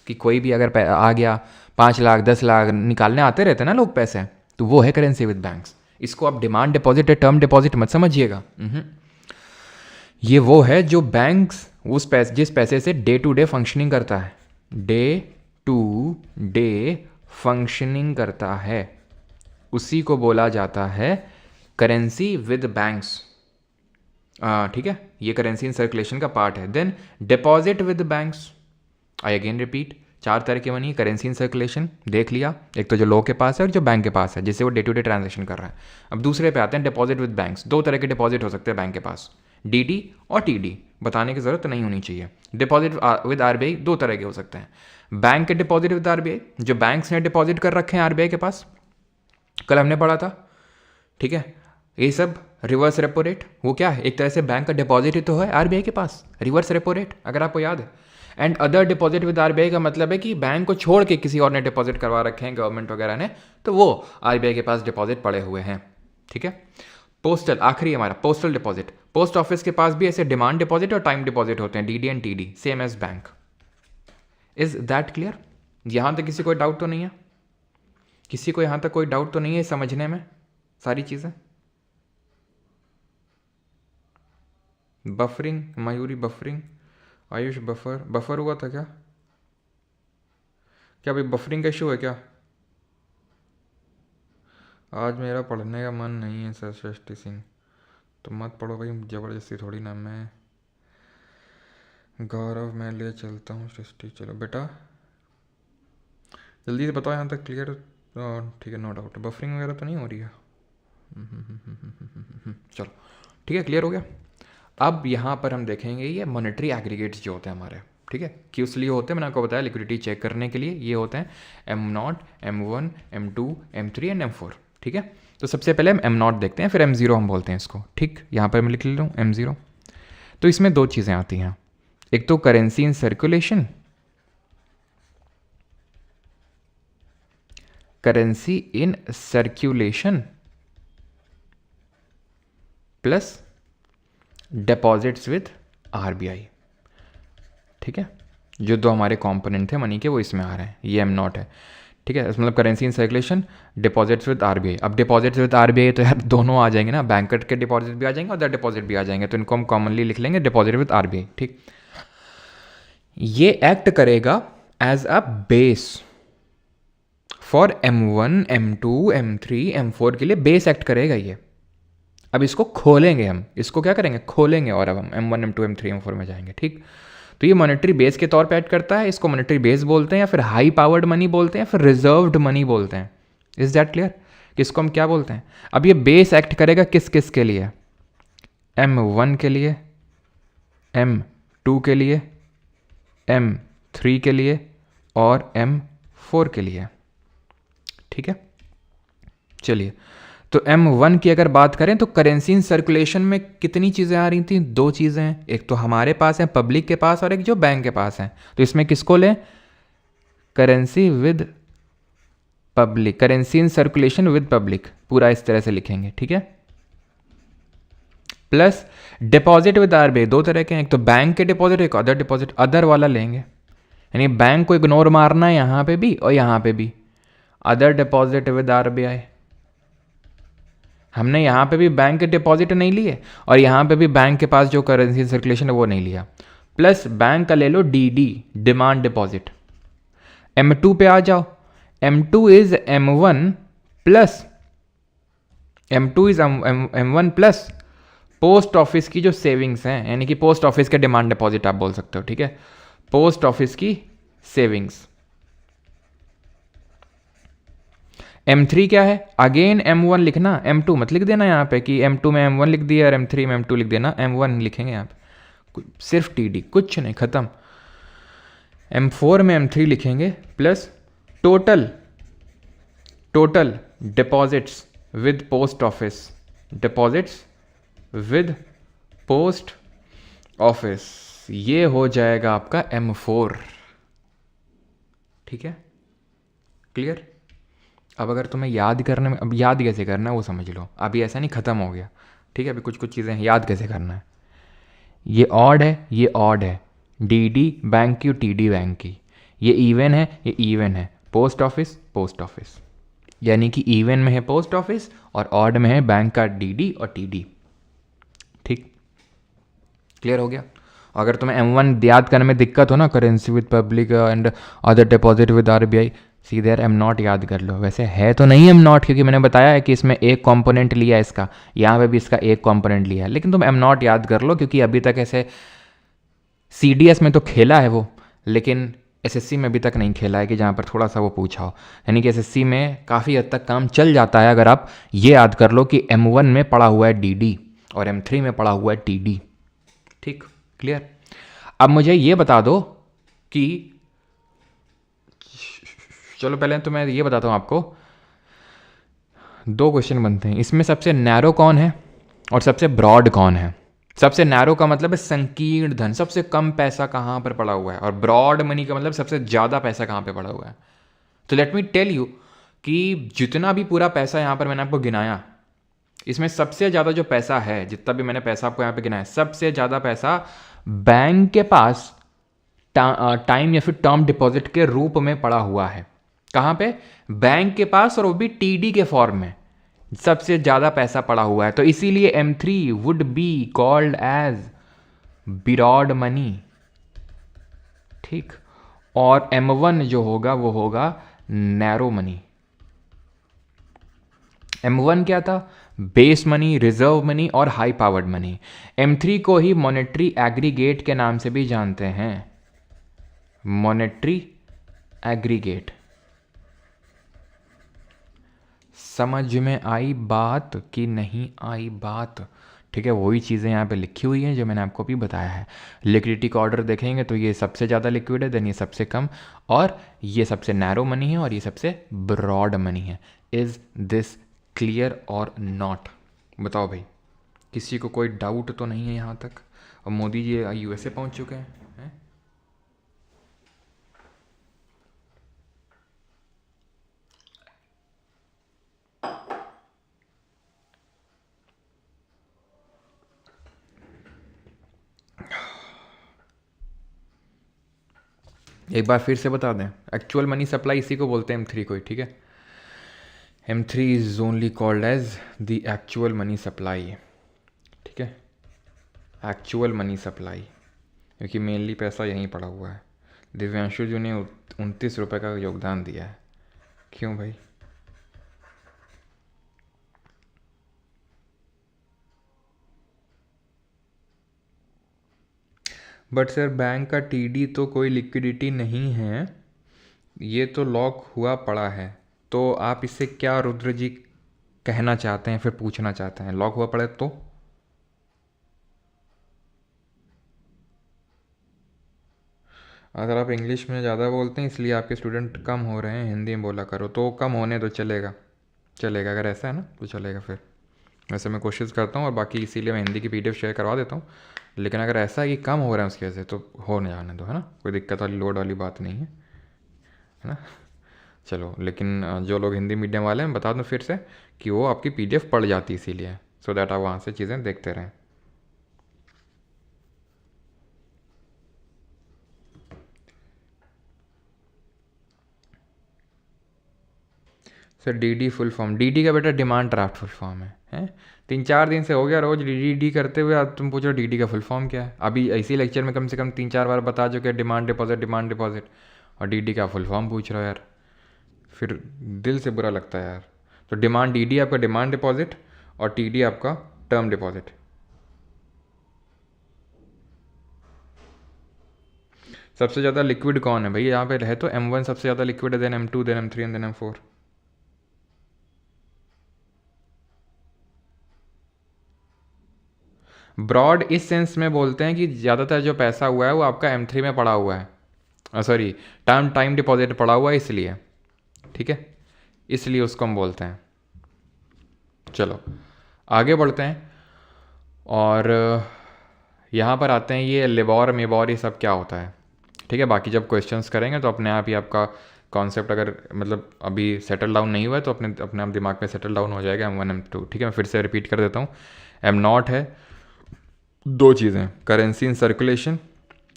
कि कोई भी अगर आ गया 5 लाख 10 लाख निकालने आते रहते हैं ना लोग पैसे, तो वो है करेंसी विद बैंक्स। इसको आप डिमांड डिपॉजिट या टर्म डिपॉजिट मत समझिएगा, ये वो है जो बैंक्स उस जिस पैसे से डे टू डे फंक्शनिंग करता है, डे टू डे फंक्शनिंग करता है, उसी को बोला जाता है करेंसी विद बैंक्स, ठीक है। ये करेंसी इन सर्कुलेशन का पार्ट है। Then deposit with banks, I again repeat, 4 तरह की मनी करेंसी इन सर्कुलेशन देख लिया, एक तो जो लोग के पास है और जो बैंक के पास है, जिससे वो डे टू डे ट्रांजेक्शन कर रहा है। अब दूसरे पे आते हैं डिपॉजिट विद बैंक्स। 2 तरह के डिपॉजिट हो सकते हैं बैंक के पास, डीडी और टीडी, बताने की जरूरत नहीं होनी चाहिए। डिपॉजिट विद आरबीआई 2 तरह के हो सकते हैं, बैंक के डिपॉजिट विद आरबीआई, जो बैंक्स ने डिपॉजिट कर रखे हैं आरबीआई के पास, कल हमने पढ़ा था, ठीक है। ये सब रिवर्स रेपो रेट, वो क्या है, एक तरह से बैंक का डिपॉजिट ही तो है आरबीआई के पास, रिवर्स रेपो रेट, अगर आपको याद है। And other deposit with RBI का मतलब है कि बैंक को छोड़ के किसी और ने डिपॉजिट करवा रखे हैं, गवर्नमेंट वगैरह ने, तो वो आरबीआई के पास डिपॉजिट पड़े हुए हैं, ठीक है। पोस्टल, आखिरी हमारा पोस्टल डिपॉजिट, पोस्ट ऑफिस के पास भी ऐसे डिमांड डिपॉजिट और टाइम डिपॉजिट होते हैं, DD and TD, same as bank. Is that clear? यहां तक किसी कोई डाउट तो नहीं है? किसी को यहां तक कोई डाउट तो नहीं है समझने में सारी चीजें? Buffering, Mayuri buffering, Ayush buffer हुआ था क्या? क्या भाई बफरिंग का इशू है क्या? आज मेरा पढ़ने का मन नहीं है सर सृष्टि सिंह। तो मत पढ़ो भाई, ज़बरदस्ती थोड़ी ना। मैं गौरव मैं ले चलता हूँ सृष्टि। चलो बेटा जल्दी से बताओ यहाँ तक क्लियर, ठीक है, नो डाउट। बफरिंग वगैरह तो नहीं हो रही है? चलो ठीक है, क्लियर हो गया। अब यहाँ पर हम देखेंगे ये मॉनेटरी एग्रीगेट्स जो होते हैं हमारे, ठीक है, किस लिए होते हैं मैंने आपको बताया, लिक्विडिटी चेक करने के लिए। ये होते हैं M0, M1, M2, M3 and M4, ठीक है। तो सबसे पहले हम M0 देखते हैं, फिर M0 हम बोलते हैं इसको, ठीक। यहाँ पर मैं लिख ले रहा हूँ M0। तो इसमें दो चीज़ें आती हैं, एक तो currency in circulation, currency in circulation plus deposits with RBI, ठीक है। जो दो हमारे कंपोनेंट थे मनी के वो इसमें आ रहे हैं, ये M0 है, ठीक है। मतलब currency in circulation, deposits with RBI। अब डिपॉजिट्स विद RBI तो यार दोनों आ जाएंगे ना, बैंकर के डिपॉजिट भी आ जाएंगे और अदर डिपॉजिट भी आ जाएंगे, तो इनको हम कॉमनली लिख लेंगे डिपॉजिट विद RBI, ठीक। ये एक्ट करेगा as a base for M1, M2, M3, M4 के लिए बेस एक्ट करेगा ये। अब इसको खोलेंगे हम, इसको क्या करेंगे, खोलेंगे, और अब हम M1, M2, M3, M4 में जाएंगे, ठीक। तो ये मॉनेटरी बेस के तौर पे एक्ट करता है, इसको मॉनेटरी बेस बोलते हैं, या फिर हाई पावर्ड मनी बोलते हैं, या फिर रिजर्व्ड मनी बोलते हैं। इज दैट क्लियर कि इसको हम क्या बोलते हैं। अब ये बेस एक्ट करेगा किस किस के लिए, M1 के लिए, M2 के लिए, M3 के लिए और M4 के लिए, ठीक है। चलिए, तो M1 की अगर बात करें तो करेंसी इन सर्कुलेशन में कितनी चीज़ें आ रही थी, दो चीज़ें हैं, एक तो हमारे पास है पब्लिक के पास और एक जो बैंक के पास है। तो इसमें किसको लें, currency with public, currency in circulation with public, पूरा इस तरह से लिखेंगे, ठीक है। प्लस डिपॉजिट विद RBI, दो तरह के हैं, एक तो बैंक के डिपॉजिट, एक अदर डिपॉजिट, अदर वाला लेंगे, यानी बैंक को इग्नोर मारना है यहाँ पे भी और यहाँ पे भी। अदर डिपॉजिट विद RBI, हमने यहाँ पे भी बैंक के डिपॉजिट नहीं लिए और यहाँ पे भी बैंक के पास जो करेंसी सर्कुलेशन है वो नहीं लिया। प्लस बैंक का ले लो DD, डिमांड डिपॉजिट। M2 पे आ जाओ, M2 is M1 plus, M2 is M1 plus post office की जो सेविंग्स हैं, यानी कि पोस्ट ऑफिस के डिमांड डिपॉजिट आप बोल सकते हो, ठीक है। पोस्ट ऑफिस की सेविंग्स। M3 क्या है, अगेन M1 लिखना, M2 मत लिख देना यहाँ पे कि M2 में M1 लिख दिया और M3 में M2 लिख देना, M1 लिखेंगे यहाँ पे, सिर्फ TD, कुछ नहीं, खत्म। M4 में M3 लिखेंगे plus total deposits with post office, deposits with post office, ये हो जाएगा आपका M4, ठीक है, क्लियर। अब अगर तुम्हें याद करने में, अब याद कैसे करना है वो समझ लो, अभी ऐसा नहीं ख़त्म हो गया, ठीक है। अभी कुछ चीज़ें याद कैसे करना है, ये ऑड है, ये ऑड है, DD बैंक की और TD बैंक की, ये इवन है, ये इवन है, पोस्ट ऑफिस, यानी कि इवन में है पोस्ट ऑफिस और ऑड में है बैंक का DD और TD, ठीक, क्लियर हो गया। अगर तुम्हें M1 याद करने में दिक्कत हो ना, currency with public and other deposit with RBI, सीधे M0 याद कर लो। वैसे है तो नहीं M0, क्योंकि मैंने बताया है कि इसमें एक कंपोनेंट लिया है इसका, यहाँ पे भी इसका एक कंपोनेंट लिया है, लेकिन तुम M0 याद कर लो, क्योंकि अभी तक ऐसे CDS में तो खेला है वो, लेकिन SSC में अभी तक नहीं खेला है कि जहाँ पर थोड़ा सा वो पूछा हो। यानी कि SSC में काफ़ी हद तक काम चल जाता है अगर आप ये याद कर लो कि M1 में पड़ा हुआ है DD और M3 में पड़ा हुआ है TD, ठीक, क्लियर। अब मुझे ये बता दो कि, चलो पहले तो मैं ये बताता हूँ आपको, दो क्वेश्चन बनते हैं इसमें, सबसे नैरो कौन है और सबसे ब्रॉड कौन है। सबसे नैरो का मतलब है संकीर्ण धन, सबसे कम पैसा कहाँ पर पड़ा हुआ है, और ब्रॉड मनी का मतलब सबसे ज़्यादा पैसा कहाँ पे पड़ा हुआ है। तो लेट मी टेल यू कि जितना भी पूरा पैसा यहाँ पर मैंने आपको गिनाया, इसमें सबसे ज़्यादा जो पैसा है, जितना भी मैंने पैसा आपको यहाँ पे गिनाया, सबसे ज़्यादा पैसा बैंक के पास टाइम या फिर टर्म डिपॉजिट के रूप में पड़ा हुआ है। कहाँ पे, बैंक के पास, और वो भी TD के फॉर्म में सबसे ज़्यादा पैसा पड़ा हुआ है। तो इसीलिए M3 would be called as broad money, ठीक, और M1 जो होगा वो होगा नैरो मनी। M1 क्या था, बेस मनी, रिजर्व मनी और हाई पावर्ड मनी। M3 को ही मॉनेटरी एग्रीगेट के नाम से भी जानते हैं, मॉनेटरी एग्रीगेट। समझ में आई बात कि नहीं आई बात, ठीक है। वही चीज़ें यहाँ पे लिखी हुई हैं जो मैंने आपको भी बताया है। लिक्विडिटी का ऑर्डर देखेंगे तो ये सबसे ज़्यादा लिक्विड है, देन ये सबसे कम, और ये सबसे नैरो मनी है, और ये सबसे ब्रॉड मनी है। इज़ दिस क्लियर और नॉट? बताओ भाई, किसी को कोई डाउट तो नहीं है यहाँ तक? और मोदी जी यूएसए पहुँच चुके हैं? एक बार फिर से बता दें, एक्चुअल मनी सप्लाई इसी को बोलते हैं M3 को, ठीक है? M3 is only called as the actual money supply, ठीक है? एक्चुअल मनी सप्लाई, क्योंकि मेनली पैसा यहीं पड़ा हुआ है। दिव्यांशु जी ने 29 रुपये का योगदान दिया है। क्यों भाई? बट सर बैंक का TD तो कोई लिक्विडिटी नहीं है, ये तो लॉक हुआ पड़ा है। तो आप इससे क्या रुद्र जी कहना चाहते हैं, फिर पूछना चाहते हैं? लॉक हुआ पड़ा है तो अगर आप इंग्लिश में ज़्यादा बोलते हैं इसलिए आपके स्टूडेंट कम हो रहे हैं, हिंदी में बोला करो। तो कम होने तो चलेगा, चलेगा अगर ऐसा है ना तो चलेगा। फिर वैसे मैं कोशिश करता हूँ और बाकी इसीलिए मैं हिंदी की PDF शेयर करवा देता हूँ। लेकिन अगर ऐसा है कि कम हो रहा है उसकी वजह से तो हो नहीं जाने दो, है ना? कोई दिक्कत वाली लोड वाली बात नहीं है ना? चलो, लेकिन जो लोग हिंदी मीडियम वाले हैं बता दूँ फिर से कि वो आपकी PDF पढ़ जाती है इसीलिए, सो दैट आप वहाँ से चीज़ें देखते रहें। Sir DD full form, DD का बेटा डिमांड ड्राफ्ट फुल फॉर्म है? 3-4 दिन से हो गया रोज DD करते हुए, अब तुम पूछो DD का फुल फॉर्म क्या है? अभी इसी लेक्चर में कम से कम 3-4 बार बता चुके हैं डिमांड डिपॉजिट, और DD का फुल फॉर्म पूछ रहे हो यार, फिर दिल से बुरा लगता है यार। तो डिमांड DD आपका डिमांड डिपॉजिट और TD आपका टर्म डिपॉजिट। सबसे ज़्यादा लिक्विड कौन है भाई यहाँ पे? है तो M1 सबसे ज़्यादा लिक्विड है, then M2, then M3 and then M4। Broad इस सेंस में बोलते हैं कि ज़्यादातर जो पैसा हुआ है वो आपका M3 में पड़ा हुआ है, सॉरी टाइम डिपॉजिट पड़ा हुआ है इसलिए, ठीक है? इसलिए उसको हम बोलते हैं। चलो आगे बढ़ते हैं और यहाँ पर आते हैं, ये लिबॉर मेबॉर ये सब क्या होता है, ठीक है? बाकी जब क्वेश्चंस करेंगे तो अपने आप ही आपका कॉन्सेप्ट अगर मतलब अभी सेटल डाउन नहीं हुआ है तो अपने आप दिमाग में सेटल डाउन हो जाएगा M1 M2, ठीक है? मैं फिर से रिपीट कर देता हूँ। M0 है दो चीज़ें, करेंसी इन सर्कुलेशन,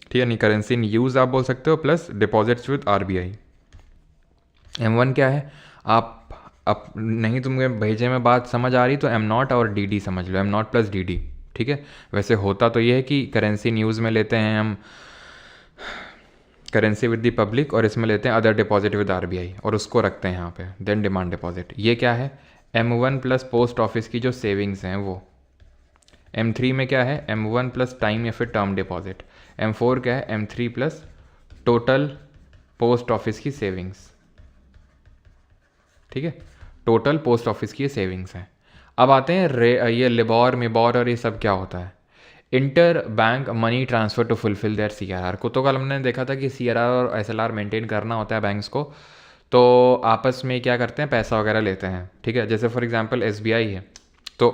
ठीक है? नहीं, करेंसी इन यूज़ आप बोल सकते हो, plus deposits with RBI। M1 क्या है? आप नहीं तुम्हें भेजे में बात समझ आ रही तो M0 और DD समझ लो, M0 प्लस DD, ठीक है? वैसे होता तो ये है कि करेंसी इन यूज़ में लेते हैं हम करेंसी विद द पब्लिक, और इसमें लेते हैं अदर डिपॉजिट विद RBI और उसको रखते हैं यहाँ पे, देन डिमांड डिपॉजिट। ये क्या है? M1 प्लस पोस्ट ऑफिस की जो सेविंग्स हैं वो। M3 में क्या है? M1 प्लस टाइम या फिर टर्म डिपॉजिट। M4 क्या है? M3 plus total post office की सेविंग्स, ठीक है? टोटल पोस्ट ऑफिस की ये सेविंग्स हैं। अब आते हैं ये लिबॉर मेबॉर और ये सब क्या होता है? Inter bank money transfer to fulfil their CRR को। तो कल हमने देखा था कि CRR और SLR मेंटेन करना होता है बैंक्स को, तो आपस में क्या करते हैं, पैसा वगैरह लेते हैं, ठीक है? जैसे फॉर एग्जांपल SBI है, तो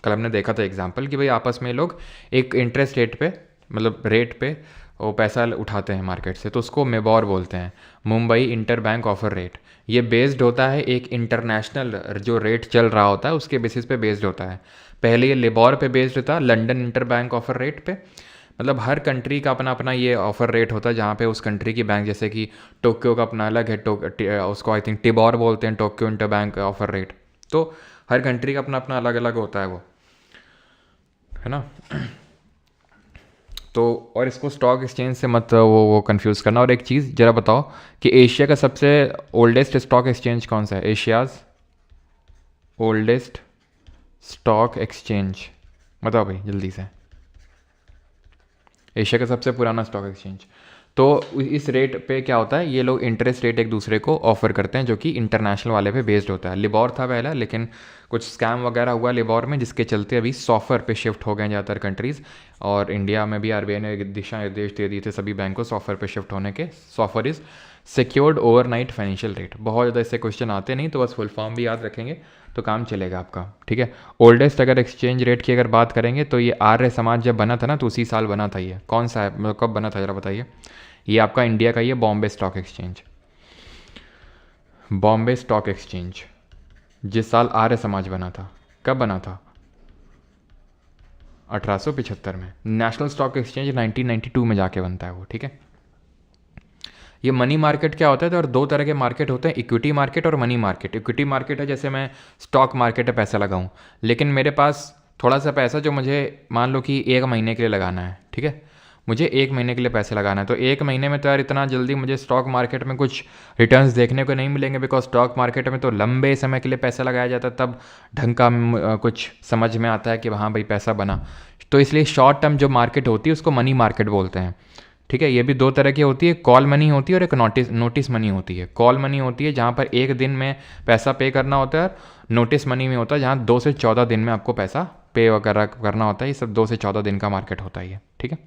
कल हमने देखा था एग्जांपल कि भाई आपस में लोग एक इंटरेस्ट रेट पे, मतलब रेट पे वो पैसा उठाते हैं मार्केट से, तो उसको मेबॉर बोलते हैं, Mumbai inter bank offer rate. ये बेस्ड होता है एक इंटरनेशनल जो रेट चल रहा होता है उसके बेसिस पे बेस्ड होता है। पहले ये लिबॉर पे बेस्ड था, London inter bank offer rate पे, मतलब हर कंट्री का अपना अपना ये ऑफर रेट होता है जहाँ पे उस कंट्री की बैंक, जैसे कि टोक्यो का अपना अलग है, उसको आई थिंक टिबॉर बोलते हैं, Tokyo inter bank offer rate. तो हर कंट्री का अपना अपना अलग अलग होता है वो, है ना? तो और इसको स्टॉक एक्सचेंज से मत वो कंफ्यूज करना। और एक चीज़ ज़रा बताओ कि एशिया का सबसे ओल्डेस्ट स्टॉक एक्सचेंज कौन सा है? एशियाज़ ओल्डेस्ट स्टॉक एक्सचेंज बताओ भाई जल्दी से। एशिया का सबसे पुराना स्टॉक एक्सचेंज। तो इस रेट पे क्या होता है, ये लोग इंटरेस्ट रेट एक दूसरे को ऑफर करते हैं जो कि इंटरनेशनल वाले पे बेस्ड होता है। लिबॉर था पहला, लेकिन कुछ स्कैम वगैरह हुआ लेबोर में, जिसके चलते अभी सॉफ्टवेयर पे शिफ्ट हो गए ज़्यादातर कंट्रीज़। और इंडिया में भी आरबीआई ने दिशा निर्देश दे दिए थे सभी बैंक को सॉफ्टवेयर पे शिफ्ट होने के। Software is secured overnight financial rate. बहुत ज़्यादा इससे क्वेश्चन आते नहीं, तो बस फुल फॉर्म भी याद रखेंगे तो काम चलेगा आपका, ठीक है। ओल्डेस्ट अगर एक्सचेंज रेट की अगर बात करेंगे तो ये आर्य समाज जब बना था ना, तो उसी साल बना था ये। कौन सा है, मतलब कब बना था ज़रा बताइए। ये आपका इंडिया का, ये Bombay stock exchange, Bombay stock exchange जिस साल आर्य समाज बना था, कब बना था, 1875 में। नेशनल स्टॉक एक्सचेंज 1992 में जाके बनता है वो, ठीक है। ये मनी मार्केट क्या होता है, तो और दो तरह के मार्केट होते हैं, इक्विटी मार्केट और मनी मार्केट। इक्विटी मार्केट है जैसे मैं स्टॉक मार्केट में पैसा लगाऊं, लेकिन मेरे पास थोड़ा सा पैसा जो मुझे मान लो कि 1 महीने के लिए लगाना है, ठीक है। मुझे 1 महीने के लिए पैसे लगाना है, तो 1 महीने में तो यार इतना जल्दी मुझे स्टॉक मार्केट में कुछ रिटर्न्स देखने को नहीं मिलेंगे, बिकॉज स्टॉक मार्केट में तो लंबे समय के लिए पैसा लगाया जाता है, तब ढंग का कुछ समझ में आता है कि हाँ भाई पैसा बना। तो इसलिए शॉर्ट टर्म जो मार्केट होती है उसको मनी मार्केट बोलते हैं, ठीक है। ये भी दो तरह की होती है, कॉल मनी होती है और एक नोटिस मनी होती है। कॉल मनी होती है जहाँ पर एक दिन में पैसा पे करना होता है, नोटिस मनी में होता है जहाँ 2 से 14 दिन में आपको पैसा पे वगैरह करना होता है। ये सब 2 से 14 दिन का मार्केट होता है ये, ठीक है।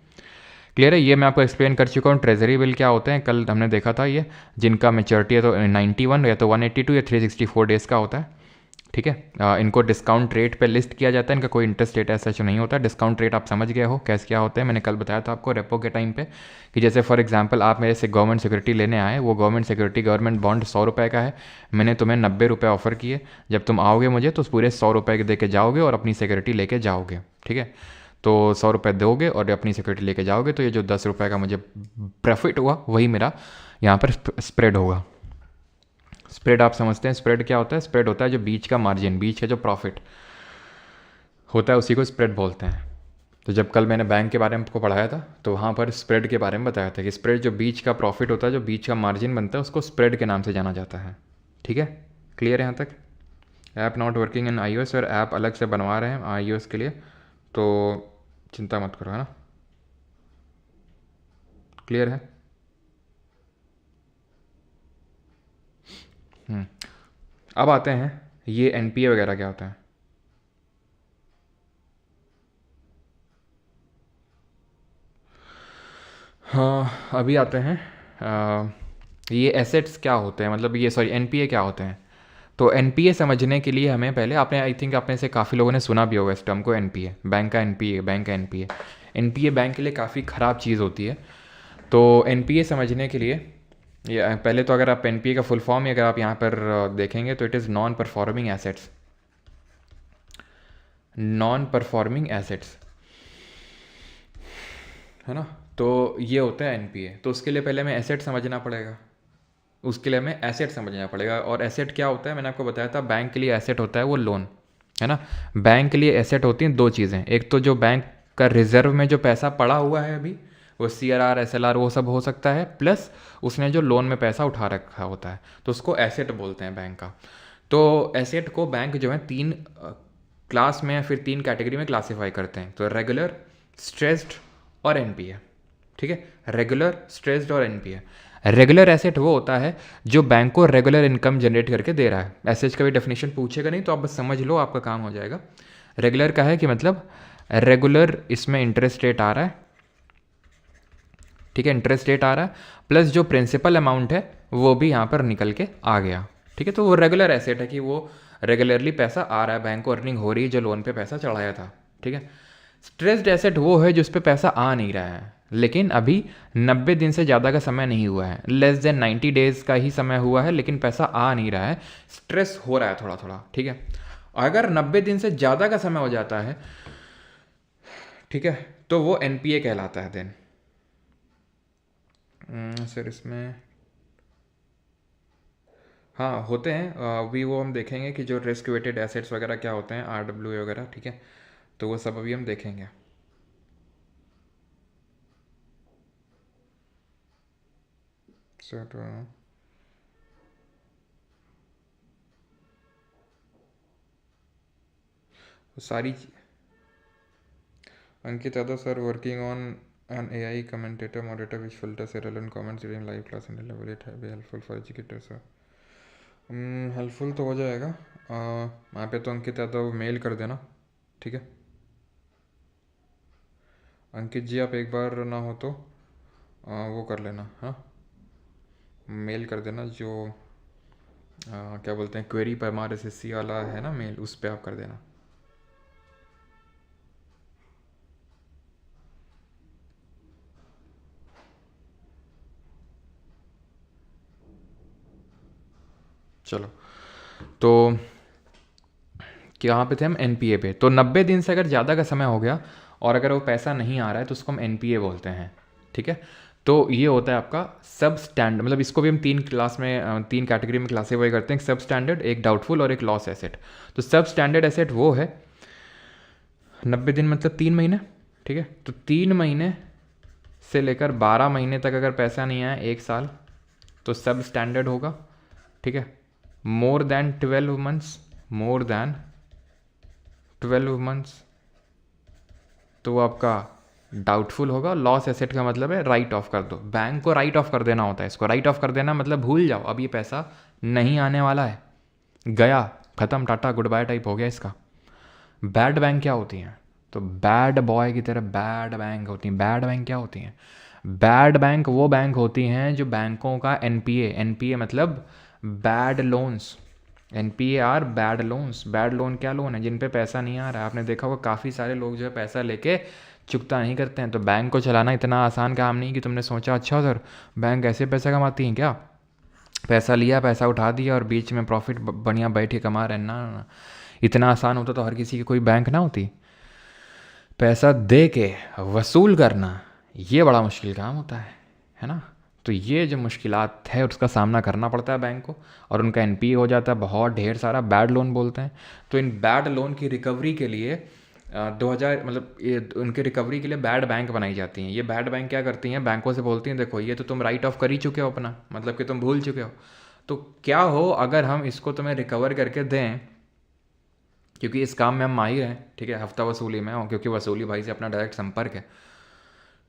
क्लियर है, ये मैं आपको एक्सप्लेन कर चुका हूँ। ट्रेजरी बिल क्या होते हैं कल हमने देखा था, ये जिनका मेच्योरिटी है तो 91 या तो 182 या 364 डेज़ का होता है, ठीक है। इनको डिस्काउंट रेट पे लिस्ट किया जाता है, इनका कोई इंटरेस्ट रेट ऐसा नहीं होता। डिस्काउंट रेट आप समझ गए हो कैसे क्या होते हैं, मैंने कल बताया था आपको रेपो के टाइम पे, कि जैसे फॉर एग्जांपल आप मेरे से गवर्नमेंट सिक्योरिटी लेने आए, वो गवर्नमेंट सिक्योरिटी गवर्नमेंट बॉन्ड 100 रुपये का है, मैंने तुम्हें 90 रुपये ऑफर किए, जब तुम आओगे मुझे तो पूरे 100 रुपये दे के जाओगे और अपनी सिक्योरिटी लेके जाओगे, ठीक है। तो 100 रुपये दोगे और अपनी सिक्योरिटी लेके जाओगे, तो ये जो 10 रुपये का मुझे प्रॉफिट हुआ वही मेरा यहाँ पर स्प्रेड होगा। स्प्रेड आप समझते हैं, स्प्रेड क्या होता है, स्प्रेड होता है जो बीच का मार्जिन, बीच का जो प्रॉफिट होता है उसी को स्प्रेड बोलते हैं। तो जब कल मैंने बैंक के बारे में आपको पढ़ाया था तो वहाँ पर स्प्रेड के बारे में बताया था कि स्प्रेड जो बीच का प्रॉफिट होता है, जो बीच का मार्जिन बनता है, उसको स्प्रेड के नाम से जाना जाता है, ठीक है। क्लियर है यहाँ तक। App not working in iOS, और ऐप अलग से बनवा रहे हैं iOS के लिए, तो चिंता मत करो, है ना। क्लियर है। अब आते हैं ये NPA वगैरह क्या होता है। हाँ अभी आते हैं ये एसेट्स क्या होते हैं, मतलब ये सॉरी NPA क्या होते हैं। तो NPA समझने के लिए हमें पहले, आपने आई थिंक आपने से काफ़ी लोगों ने सुना भी होगा इस टर्म को, NPA बैंक का NPA, बैंक का NPA। NPA बैंक के लिए काफ़ी ख़राब चीज़ होती है। तो NPA समझने के लिए ये पहले तो अगर आप NPA का फुल फॉर्म ही अगर आप यहाँ पर देखेंगे तो it is non performing assets, non performing assets, है ना। तो ये होता है NPA। तो उसके लिए पहले हमें एसेट समझना पड़ेगा, उसके लिए हमें एसेट समझना पड़ेगा। और एसेट क्या होता है, मैंने आपको बताया था बैंक के लिए एसेट होता है वो लोन, है ना। बैंक के लिए एसेट होती हैं दो चीज़ें, एक तो जो बैंक का रिजर्व में जो पैसा पड़ा हुआ है अभी, वो CRR SLR वो सब हो सकता है, प्लस उसने जो लोन में पैसा उठा रखा होता है, तो उसको एसेट बोलते हैं बैंक का। तो एसेट को बैंक जो है 3 क्लास में या फिर 3 कैटेगरी में क्लासीफाई करते हैं, तो रेगुलर, स्ट्रेस्ड और NPA, ठीक है। रेगुलर, स्ट्रेस्ड और NPA। रेगुलर एसेट वो होता है जो बैंक को रेगुलर इनकम जनरेट करके दे रहा है। एसेट का भी डेफिनेशन पूछेगा नहीं, तो आप बस समझ लो, आपका काम हो जाएगा। रेगुलर का है कि मतलब रेगुलर इसमें इंटरेस्ट रेट आ रहा है, ठीक है, इंटरेस्ट रेट आ रहा है, प्लस जो प्रिंसिपल अमाउंट है वो भी यहाँ पर निकल के आ गया, ठीक है। तो वो रेगुलर एसेट है कि वो रेगुलरली पैसा आ रहा है, बैंक को अर्निंग हो रही है जो लोन पे पैसा चढ़ाया था, ठीक है। स्ट्रेस्ड एसेट वो है जिस पे पैसा आ नहीं रहा है, लेकिन अभी 90 दिन से ज़्यादा का समय नहीं हुआ है, लेस देन 90 डेज़ का ही समय हुआ है, लेकिन पैसा आ नहीं रहा है, स्ट्रेस हो रहा है थोड़ा थोड़ा, ठीक है। अगर 90 दिन से ज़्यादा का समय हो जाता है, ठीक है, तो वो NPA कहलाता है देन। सर इसमें हाँ होते हैं, अभी वो हम देखेंगे कि जो रिस्क वेटेड एसेट्स वगैरह क्या होते हैं, RWA वगैरह, ठीक है। तो वो सब अभी हम देखेंगे। Sir sorry Ankit Yadav sir working on an AI commentator moderator which filters irrelevant comments during live class and elaborate be helpful for educators sir. Helpful तो हो जाएगा। वहाँ पे तो अंकित है तो मेल कर देना, ठीक है। अंकित जी आप एक बार ना हो तो वो कर लेना, हाँ, मेल कर देना जो क्या बोलते हैं क्वेरी पर हमारे एसएससी वाला है ना मेल, उस पर आप कर देना। चलो, तो यहाँ पे थे हम एनपीए पे। तो 90 दिन से अगर ज़्यादा का समय हो गया और अगर वो पैसा नहीं आ रहा है तो उसको हम एनपीए बोलते हैं, ठीक है। तो ये होता है आपका सब स्टैंड, मतलब इसको भी हम तीन क्लास में, तीन कैटेगरी में क्लासीफाई करते हैं, एक सब स्टैंडर्ड, एक डाउटफुल और एक लॉस एसेट। तो सब स्टैंडर्ड एसेट वो है 90 दिन मतलब 3 महीने, ठीक है। तो 3 महीने से लेकर 12 महीने तक अगर पैसा नहीं आया, 1 साल, तो सब स्टैंडर्ड होगा, ठीक है। More than 12 months, more than 12 months तो वो आपका डाउटफुल होगा। लॉस एसेट का मतलब है राइट ऑफ कर दो, बैंक को राइट ऑफ कर देना होता है। इसको राइट ऑफ कर देना मतलब भूल जाओ, अब ये पैसा नहीं आने वाला है, गया, खत्म, टाटा गुड बाय टाइप हो गया इसका। बैड बैंक क्या होती हैं? तो बैड बॉय की तरह बैड बैंक होती हैं। बैड बैंक क्या होती हैं? बैड बैंक वो बैंक होती हैं जो बैंकों का एनपीए, एनपीए मतलब bad loans, NPA are bad loans. Bad loan क्या लोन है? जिन पे पैसा नहीं आ रहा है। आपने देखा होगा काफ़ी सारे लोग जो है पैसा लेके चुकता नहीं करते हैं। तो बैंक को चलाना इतना आसान काम नहीं कि तुमने सोचा अच्छा सर बैंक ऐसे पैसा कमाती हैं क्या, पैसा लिया, पैसा उठा दिया और बीच में प्रॉफिट बढ़िया बैठ के कमा रहे हैं। ना ना ना, इतना आसान होता तो हर किसी की कोई बैंक ना होती। पैसा दे के वसूल करना ये बड़ा मुश्किल काम होता है ना। तो ये जो मुश्किलात है उसका सामना करना पड़ता है बैंक को, और उनका एनपीए हो जाता है बहुत ढेर सारा, बैड लोन बोलते हैं। तो इन बैड लोन की रिकवरी के लिए 2000 मतलब ये उनके रिकवरी के लिए बैड बैंक बनाई जाती हैं। ये बैड बैंक क्या करती हैं, बैंकों से बोलती हैं देखो ये तो तुम राइट ऑफ कर ही चुके हो अपना, मतलब कि तुम भूल चुके हो, तो क्या हो अगर हम इसको तुम्हें रिकवर करके दें, क्योंकि इस काम में हम माहिर हैं, ठीक है, हफ्ता वसूली में, और क्योंकि वसूली भाई से अपना डायरेक्ट संपर्क है,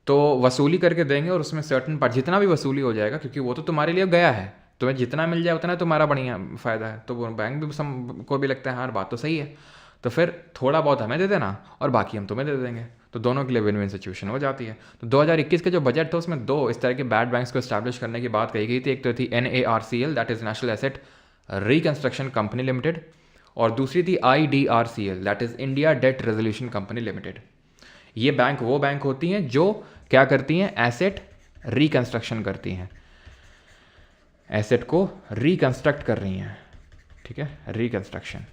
तो वसूली करके देंगे और उसमें सर्टन पार्ट जितना भी वसूली हो जाएगा, क्योंकि वो तो तुम्हारे लिए गया है, तुम्हें जितना मिल जाए उतना तुम्हारा बढ़िया फ़ायदा है। तो वो बैंक भी को भी लगता है हाँ बात तो सही है, तो फिर थोड़ा बहुत हमें दे देना और बाकी हम तुम्हें दे देंगे, तो दोनों के लिए विन विन सिचुएशन हो जाती है। तो 2021 के जो बजट था उसमें दो इस तरह के बैड बैंक्स को इस्टेब्लिश करने की बात कही गई थी। एक तो थी NARCL, that is national asset reconstruction company limited, और दूसरी थी IDRCL, that is India debt resolution company limited. ये बैंक वो बैंक होती हैं जो क्या करती हैं, एसेट रिकंस्ट्रक्शन करती हैं, एसेट को रिकंस्ट्रक्ट कर रही हैं, ठीक है, रिकंस्ट्रक्शन।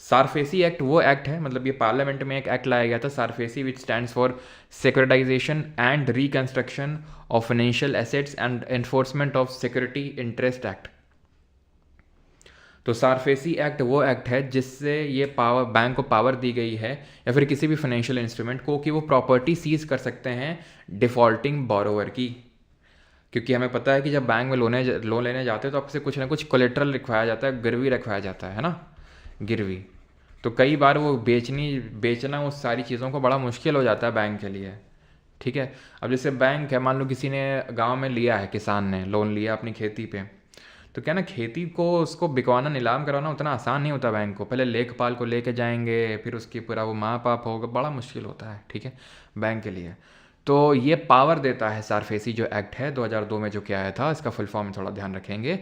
सारफेसी एक्ट वो एक्ट है, मतलब ये पार्लियामेंट में एक एक्ट लाया गया था SARFAESI, which stands for securitisation and reconstruction of financial assets and enforcement of security interest act. तो सारफेसी एक्ट वो एक्ट है जिससे ये पावर, बैंक को पावर दी गई है या फिर किसी भी फाइनेंशियल इंस्ट्रूमेंट को कि वो प्रॉपर्टी सीज कर सकते हैं डिफॉल्टिंग बोरोवर की। क्योंकि हमें पता है कि जब बैंक में लोन लेने जाते हैं तो आपसे कुछ ना कुछ कोलेट्रल रखवाया जाता है, गिरवी रखवाया जाता है ना, गिरवी। तो कई बार वो बेचना उस सारी चीज़ों को बड़ा मुश्किल हो जाता है बैंक के लिए, ठीक है। अब जैसे बैंक है, मान लो किसी ने गांव में लिया है, किसान ने लोन लिया अपनी खेती पे, तो क्या ना खेती को उसको बिकवाना, नीलाम करवाना उतना आसान नहीं होता बैंक को। पहले लेखपाल को लेके जाएंगे, फिर उसकी पूरा वो माप आप होगा, बड़ा मुश्किल होता है, ठीक है, बैंक के लिए। तो ये पावर देता है सारफेसी जो एक्ट है 2002 में जो क्या आया था, इसका फुल फॉर्म थोड़ा ध्यान रखेंगे।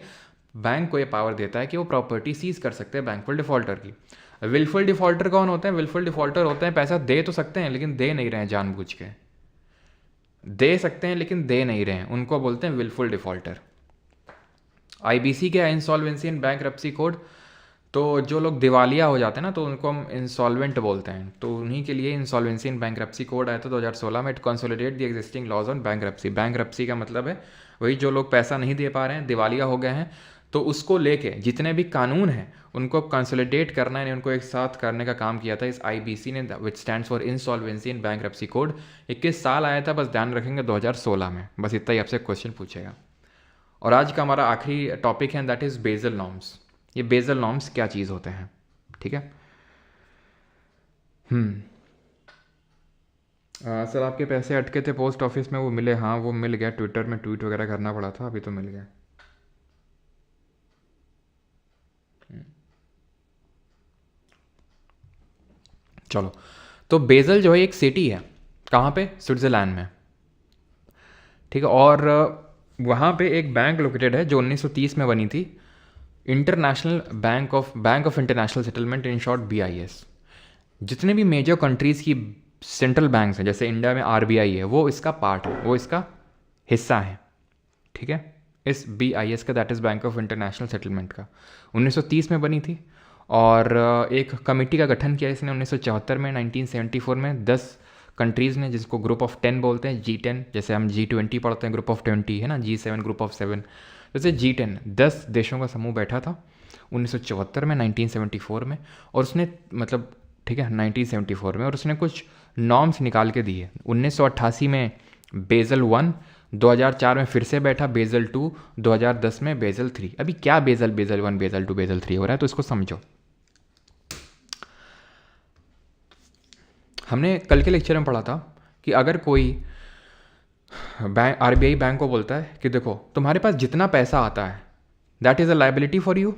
बैंक को ये पावर देता है कि वो प्रॉपर्टी सीज कर सकते हैं बैंकफुल डिफॉल्टर की। विलफुल डिफॉल्टर कौन होते हैं? विलफुल डिफॉल्टर होते हैं पैसा दे तो सकते हैं लेकिन दे नहीं रहे हैं जानबूझ के, दे सकते हैं लेकिन दे नहीं रहे हैं, उनको बोलते हैं विलफुल डिफॉल्टर। आईबीसी क्या है? Insolvency and bankruptcy code. तो जो लोग दिवालिया हो जाते हैं ना तो उनको हम इंसॉल्वेंट बोलते हैं, तो उन्हीं के लिए इंसॉल्वेंसी एंड बैंकरप्सी कोड आया था 2016 में। It consolidate the existing laws on bankruptcy. Bankruptcy का मतलब है वही जो लोग पैसा नहीं दे पा रहे हैं, दिवालिया हो गए हैं, तो उसको लेके जितने भी कानून हैं उनको कंसोलिडेट करना है, उनको एक साथ करने का काम किया था इस आईबीसी ने, विच stands for insolvency and bankruptcy code. 21 साल आया था, बस ध्यान रखेंगे 2016 में, बस इतना ही आपसे क्वेश्चन पूछेगा। और आज का हमारा आखिरी टॉपिक है, दैट इज़ बेजल नॉर्म्स। ये बेजल नॉर्म्स क्या चीज़ होते हैं, ठीक है। सर आपके पैसे अटके थे पोस्ट ऑफिस में, वो मिले? हाँ वो मिल गया, ट्विटर में ट्वीट वगैरह करना पड़ा था, अभी तो मिल गया। चलो, तो बेजल जो है एक सिटी है, कहाँ पे? स्विट्ज़रलैंड में, ठीक है। और वहाँ पे एक बैंक लोकेटेड है जो 1930 में बनी थी, international bank of international settlement, in short BIS। जितने भी मेजर कंट्रीज़ की सेंट्रल बैंक्स हैं, जैसे इंडिया में RBI है, वो इसका पार्ट है, वो इसका हिस्सा है, ठीक है, इस BIS का, that is bank of international settlement का। 1930 में बनी थी और एक कमेटी का गठन किया इसने 1974 में, 1974 में 10 कंट्रीज़ ने, जिसको ग्रुप ऑफ 10 बोलते हैं, G10, जैसे हम G20 पढ़ते हैं, ग्रुप ऑफ 20 है ना, G7 ग्रुप ऑफ 7, जैसे G10 10 देशों का समूह बैठा था 1974 में, 1974 में, और उसने मतलब, ठीक है, 1974 में, और उसने कुछ नॉर्म्स निकाल के दिए। 1988 में बेजल 1, 2004 में फिर से बैठा बेजल 2, 2010 में बेजल 3। अभी क्या बेजल 1, बेजल 2, बेजल 3 हो रहा है, तो इसको समझो। हमने कल के लेक्चर में पढ़ा था कि अगर कोई बैंक, RBI बैंक को बोलता है कि देखो तुम्हारे पास जितना पैसा आता है, that is a liability for you,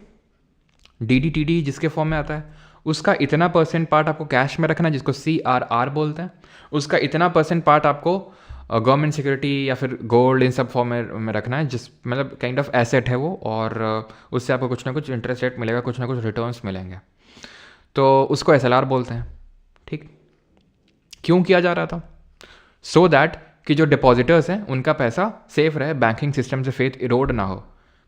DDTD जिसके फॉर्म में आता है, उसका इतना % पार्ट आपको कैश में रखना है, जिसको CRR बोलते हैं, उसका इतना % पार्ट आपको गवर्नमेंट सिक्योरिटी या फिर गोल्ड, इन सब फॉर्म में रखना है, जिस मतलब काइंड ऑफ एसेट है वो, और उससे आपको कुछ ना कुछ इंटरेस्ट रेट मिलेगा, कुछ ना कुछ रिटर्न्स मिलेंगे, तो उसको SLR बोलते हैं, ठीक। क्यों किया जा रहा था? सो दैट कि जो डिपॉजिटर्स हैं उनका पैसा सेफ रहे, बैंकिंग सिस्टम से फेथ इरोड ना हो,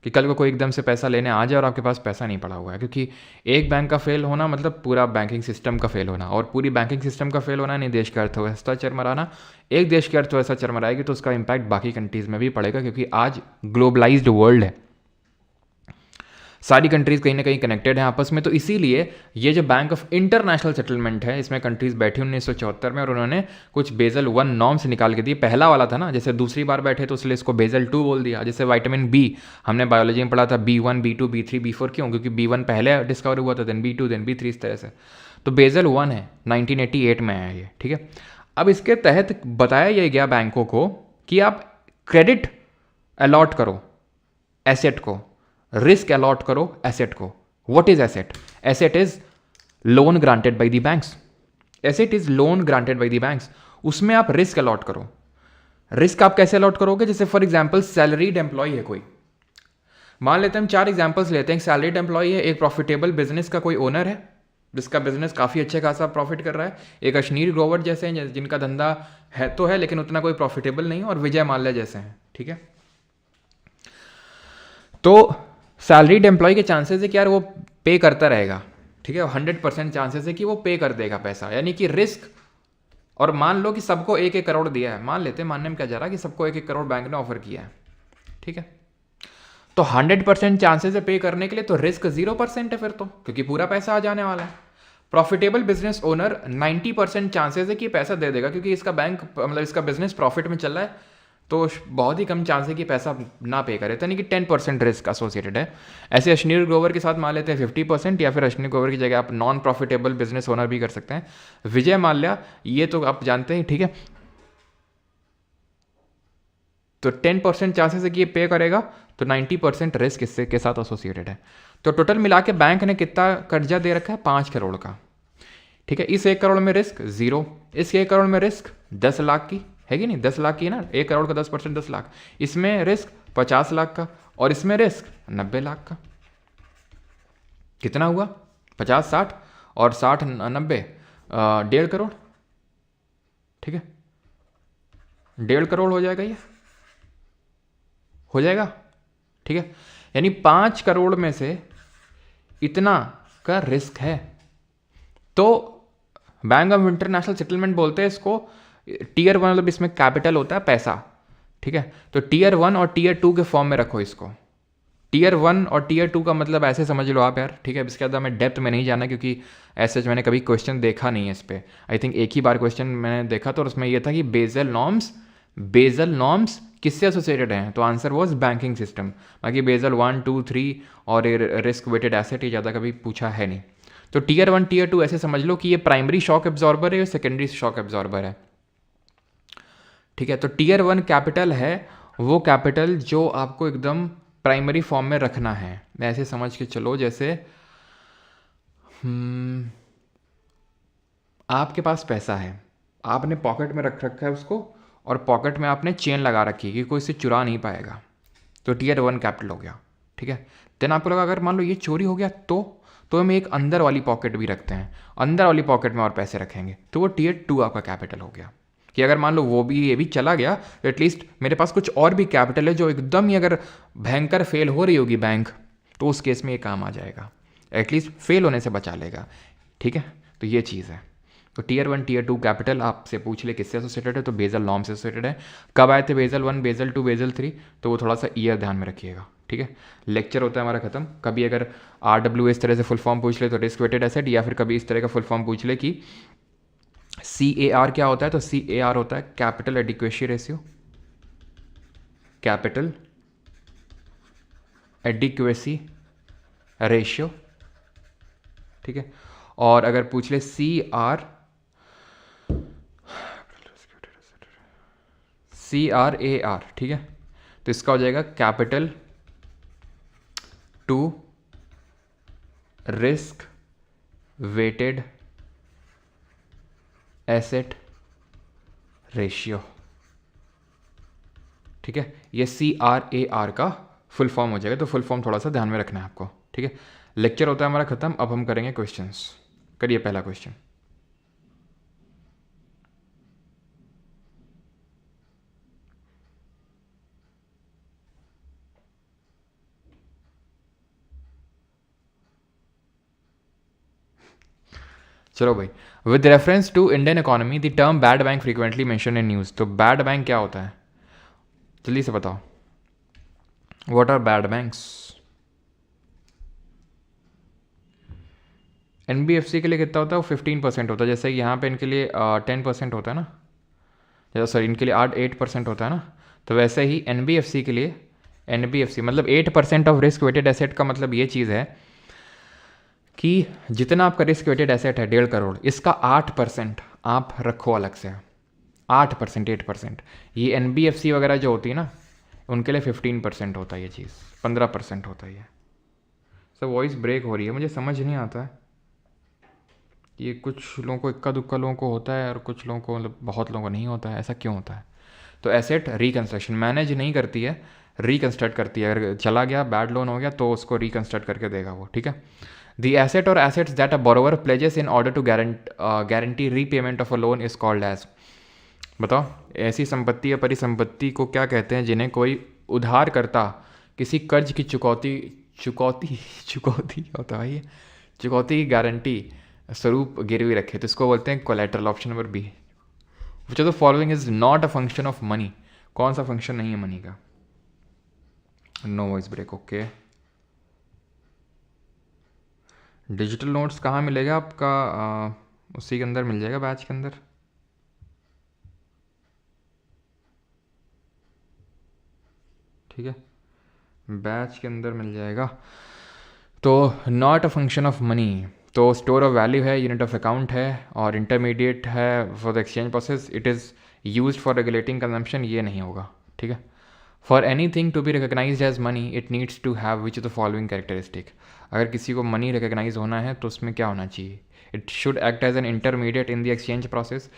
कि कल को कोई एकदम से पैसा लेने आ जाए और आपके पास पैसा नहीं पड़ा हुआ है, क्योंकि एक बैंक का फेल होना मतलब पूरा बैंकिंग सिस्टम का फेल होना, और पूरी बैंकिंग सिस्टम का फेल होना नहीं, देश की अर्थव्यवस्था चरमराना। एक देश की अर्थव्यवस्था चरमराएगी तो उसका इम्पैक्ट बाकी कंट्रीज़ में भी पड़ेगा, क्योंकि आज ग्लोबलाइज्ड वर्ल्ड है, सारी कंट्रीज़ कहीं ना कहीं कनेक्टेड हैं आपस में। तो इसीलिए ये जो बैंक ऑफ इंटरनेशनल सेटलमेंट है, इसमें कंट्रीज़ बैठी 1974 में, और उन्होंने कुछ बेजल 1 नॉर्म्स निकाल के दिए। पहला वाला था ना, जैसे दूसरी बार बैठे तो इसलिए इसको बेजल 2 बोल दिया। जैसे विटामिन B हमने बायोलॉजी में पढ़ा था, B1, B2, B3, B4, क्यों? क्योंकि B1 पहले डिस्कवर हुआ था, देन B2, देन B3, इस तरह से। तो बेजल 1 है, 1988 में आया ये, ठीक है। अब इसके तहत बताया यह गया बैंकों को कि आप क्रेडिट अलॉट करो एसेट को, रिस्क अलॉट करो एसेट को। What is asset? Asset is loan granted by the banks. Asset is loan granted by the banks. उसमें आप रिस्क अलॉट करो। रिस्क आप कैसे अलॉट करोगे? जैसे फॉर एग्जांपल सैलरीड एम्प्लॉय है कोई, मान लेते हैं हम 4 एग्जांपल्स लेते हैं। एक सैलरीड एम्प्लॉय है, एक प्रॉफिटेबल बिजनेस का कोई ओनर है जिसका बिजनेस काफ़ी अच्छे खासा प्रॉफिट कर रहा है, एक अश्नीर ग्रोवर जैसे हैं जिनका धंधा है तो है लेकिन उतना कोई प्रॉफिटेबल नहीं, और विजय माल्या जैसे हैं, ठीक है। तो सैलरीड एम्प्लॉय के चांसेस है कि यार वो पे करता रहेगा, ठीक है, 100% चांसेस है कि वो पे कर देगा पैसा, यानी कि रिस्क। और मान लो कि सबको 1-1 करोड़ दिया है, मान लेते हैं, मानने में क्या जा रहा है कि सबको 1-1 करोड़ बैंक ने ऑफर किया है, ठीक है। तो 100% चांसेस है पे करने के लिए, तो रिस्क 0% है फिर तो, क्योंकि पूरा पैसा आ जाने वाला है। प्रॉफिटेबल बिजनेस ओनर 90% चांसेस है कि पैसा दे देगा, क्योंकि इसका बैंक मतलब इसका बिजनेस प्रॉफिट में चल रहा है, तो बहुत ही कम चांस है कि पैसा ना पे करे, यानी कि 10% रिस्क एसोसिएटेड है। ऐसे अश्नीर ग्रोवर के साथ मान लेते हैं 50%, या फिर अश्नीर ग्रोवर की जगह आप नॉन प्रॉफिटेबल बिजनेस ओनर भी कर सकते हैं। विजय माल्या ये तो आप जानते हैं, ठीक है। तो 10% चांसेस है कि ये पे करेगा, तो 90% रिस्क इससे के साथ एसोसिएटेड है। तो टोटल मिला के बैंक ने कितना कर्जा दे रखा है? 5 करोड़ का, ठीक है। इस 1 करोड़ में रिस्क 0, इस 1 करोड़ में रिस्क 10 लाख की है कि नहीं, 10 लाख की है ना, 1 करोड़ का 10% 10 लाख, इसमें रिस्क 50 लाख का, और इसमें रिस्क 90 लाख का। कितना हुआ? 50, 60 और 60, 90, 1.5 करोड़, ठीक है। 1.5 करोड़ हो जाएगा, ये हो जाएगा, ठीक है। यानी 5 करोड़ में से इतना का रिस्क है। तो बैंक ऑफ इंटरनेशनल सेटलमेंट बोलते हैं इसको टीयर 1, मतलब इसमें कैपिटल होता है पैसा, ठीक है। तो टीयर 1 और टीयर 2 के फॉर्म में रखो इसको। टीयर 1 और टीयर 2 का मतलब ऐसे समझ लो आप यार, ठीक है। इसके बाद मैं डेप्थ में नहीं जाना, क्योंकि ऐसे मैंने कभी क्वेश्चन देखा नहीं है इस पर। आई थिंक एक ही बार क्वेश्चन मैंने देखा तो उसमें यह था कि बेजल नॉर्म्स किससे एसोसिएटेड हैं, तो आंसर वॉज बैंकिंग सिस्टम। बाकी बेजल 1, 2, 3 और रिस्क वेटेड एसेट ये ज़्यादा कभी पूछा है नहीं। तो टीयर 1, टीयर 2 ऐसे समझ लो कि ये प्राइमरी शॉक एब्जॉर्बर है और सेकेंडरी शॉक एब्जॉर्बर है, ठीक है। तो टीयर 1 कैपिटल है वो कैपिटल जो आपको एकदम प्राइमरी फॉर्म में रखना है। ऐसे समझ के चलो, जैसे आपके पास पैसा है, आपने पॉकेट में रख रखा है उसको, और पॉकेट में आपने चेन लगा रखी है कि कोई इसे चुरा नहीं पाएगा, तो टियर 1 कैपिटल हो गया, ठीक है। देन आपको लगा अगर मान लो ये चोरी हो गया तो हम एक अंदर वाली पॉकेट भी रखते हैं, अंदर वाली पॉकेट में और पैसे रखेंगे, तो वो टियर 2 आपका कैपिटल हो गया। कि अगर मान लो वो भी ये भी चला गया तो एटलीस्ट मेरे पास कुछ और भी कैपिटल है जो एकदम ही अगर भयंकर फेल हो रही होगी बैंक, तो उस केस में ये काम आ जाएगा, एटलीस्ट फेल होने से बचा लेगा, ठीक है। तो ये चीज़ है। तो टियर 1 टियर 2 कैपिटल आपसे पूछ ले किससे एसोसिएटेड है, तो बेजल नॉर्म से एसोसिएटेड है। कब आए थे बेजल 1, बेजल 2, बेजल 3, तो वो थोड़ा सा ईयर ध्यान में रखिएगा, ठीक है। लेक्चर होता है हमारा खत्म। कभी अगर RW इस तरह से फुल फॉर्म पूछ ले तो रिस्क वेटेड एसेट, या फिर कभी इस तरह का फुल फॉर्म पूछ ले कि CAR क्या होता है, तो CAR होता है capital adequacy ratio, capital adequacy ratio, ठीक है। और अगर पूछ ले CRAR, ठीक है, तो इसका हो जाएगा capital to risk weighted asset ratio, ठीक है। ये CRAR का फुल फॉर्म हो जाएगा, तो फुल फॉर्म थोड़ा सा ध्यान में रखना है आपको, ठीक है। लेक्चर होता है हमारा खत्म। अब हम करेंगे क्वेश्चंस। करिए पहला क्वेश्चन। चलो भाई, with reference to Indian economy the term bad bank frequently mention in news. तो बैड बैंक क्या होता है, जल्दी से बताओ। What are bad banks? NBFC के लिए कितना होता है, वो 15% होता है। जैसे यहाँ पे इनके लिए 10% होता है ना, जैसा सॉरी इनके लिए 8% होता है ना, तो वैसे ही NBFC के लिए, NBFC मतलब 8% ऑफ रिस्क वेटेड एसेट का मतलब ये चीज़ है कि जितना आपका रिस्क वेटेड एसेट है 1.5 करोड़, इसका 8% आप रखो अलग से। 8%। ये NBFC वगैरह जो होती है ना, उनके लिए 15% होता है ये चीज़, 15% होता है ये। सर वॉइस ब्रेक हो रही है, मुझे समझ नहीं आता है ये, कुछ लोगों को इक्का दुक्का लोगों को होता है और कुछ लोगों को मतलब बहुत लोगों को नहीं होता है, ऐसा क्यों होता है? तो एसेट रिकंस्ट्रक्शन मैनेज नहीं करती है, रिकंस्ट्रक्ट करती है। अगर चला गया, बैड लोन हो गया, तो उसको रिकंस्ट्रक्ट करके देगा वो, ठीक है। द एसेट और assets that a borrower pledges in order to guarantee repayment of a loan is called as. बताओ, ऐसी संपत्ति या परिसंपत्ति को क्या कहते हैं जिन्हें कोई उधारकर्ता किसी कर्ज की चुकौती क्या होता है ये, चुकौती की गारंटी स्वरूप गिरवी रखे, तो इसको बोलते हैं collateral. Option number B. Which of the following is not a function of money? कौन सा फंक्शन नहीं है मनी का? No voice break, okay. Digital notes कहाँ मिलेगा आपका? उसी के अंदर मिल जाएगा, बैच के अंदर। ठीक है, बैच के अंदर मिल जाएगा। तो not a function of money, तो स्टोर ऑफ वैल्यू है, यूनिट ऑफ अकाउंट है, और इंटरमीडिएट है for the exchange process. It is use for regulating consumption, ये नहीं होगा, ठीक है। For anything to be recognise as money it needs to have which the following characteristic. अगर किसी को मनी रिकगनाइज होना है तो उसमें क्या होना चाहिए? It should act as an intermediate in the exchange process,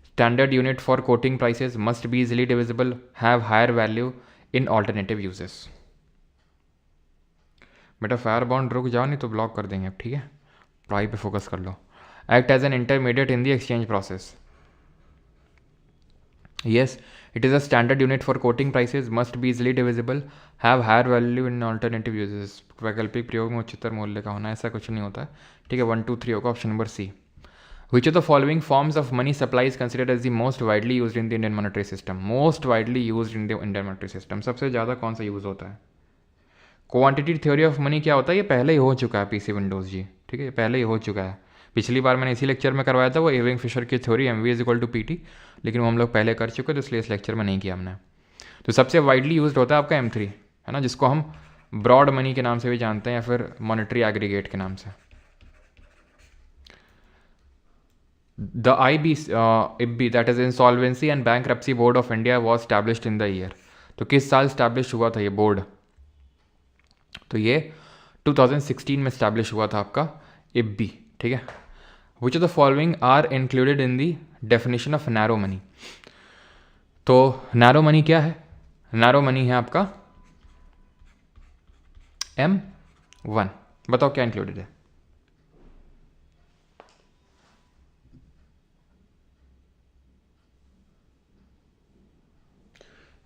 standard unit for quoting prices, must be easily divisible, have higher value in alternative uses. बेटा फायर बॉन्ड रुक जाओ, नहीं तो ब्लॉक कर देंगे अब, ठीक है। पढ़ाई पे फोकस कर लो। Act as an intermediate in the exchange process, yes, it is a standard unit for quoting prices, must be easily divisible, have higher value in alternative uses। वैकल्पिक प्रयोग में उच्चतर मूल्य का होना, ऐसा कुछ नहीं होता है, ठीक है। 1 2 3 होगा option number C. Which of the following forms of money supply is considered as the most widely used in the Indian monetary system? Most widely used in the Indian monetary system, सबसे ज़्यादा कौन सा यूज़ होता है? क्वांटिटी थ्योरी ऑफ मनी क्या होता है? ये पहले ही हो चुका है पीसी विंडोज़ जी, ठीक है, ये पहले ही हो चुका है। पिछली बार मैंने इसी लेक्चर में करवाया था वो एविंग फिशर की थ्योरी MV=PT, लेकिन वो हम लोग पहले कर चुके, तो इसलिए इस लेक्चर में नहीं किया हमने। तो सबसे वाइडली यूज्ड होता है आपका M3, है ना, जिसको हम ब्रॉड मनी के नाम से भी जानते हैं या फिर मॉनेटरी एग्रीगेट के नाम से। The IBC that is insolvency and bankruptcy board of India was established in the year. तो किस साल स्टैब्लिश हुआ था ये बोर्ड? तो ये 2016 में स्टैब्लिश हुआ था आपका IBC, ठीक है। Which of the following are included in the definition of narrow money. तो नैरो मनी क्या है? नैरो मनी है आपका M1। बताओ क्या इंक्लूडेड है?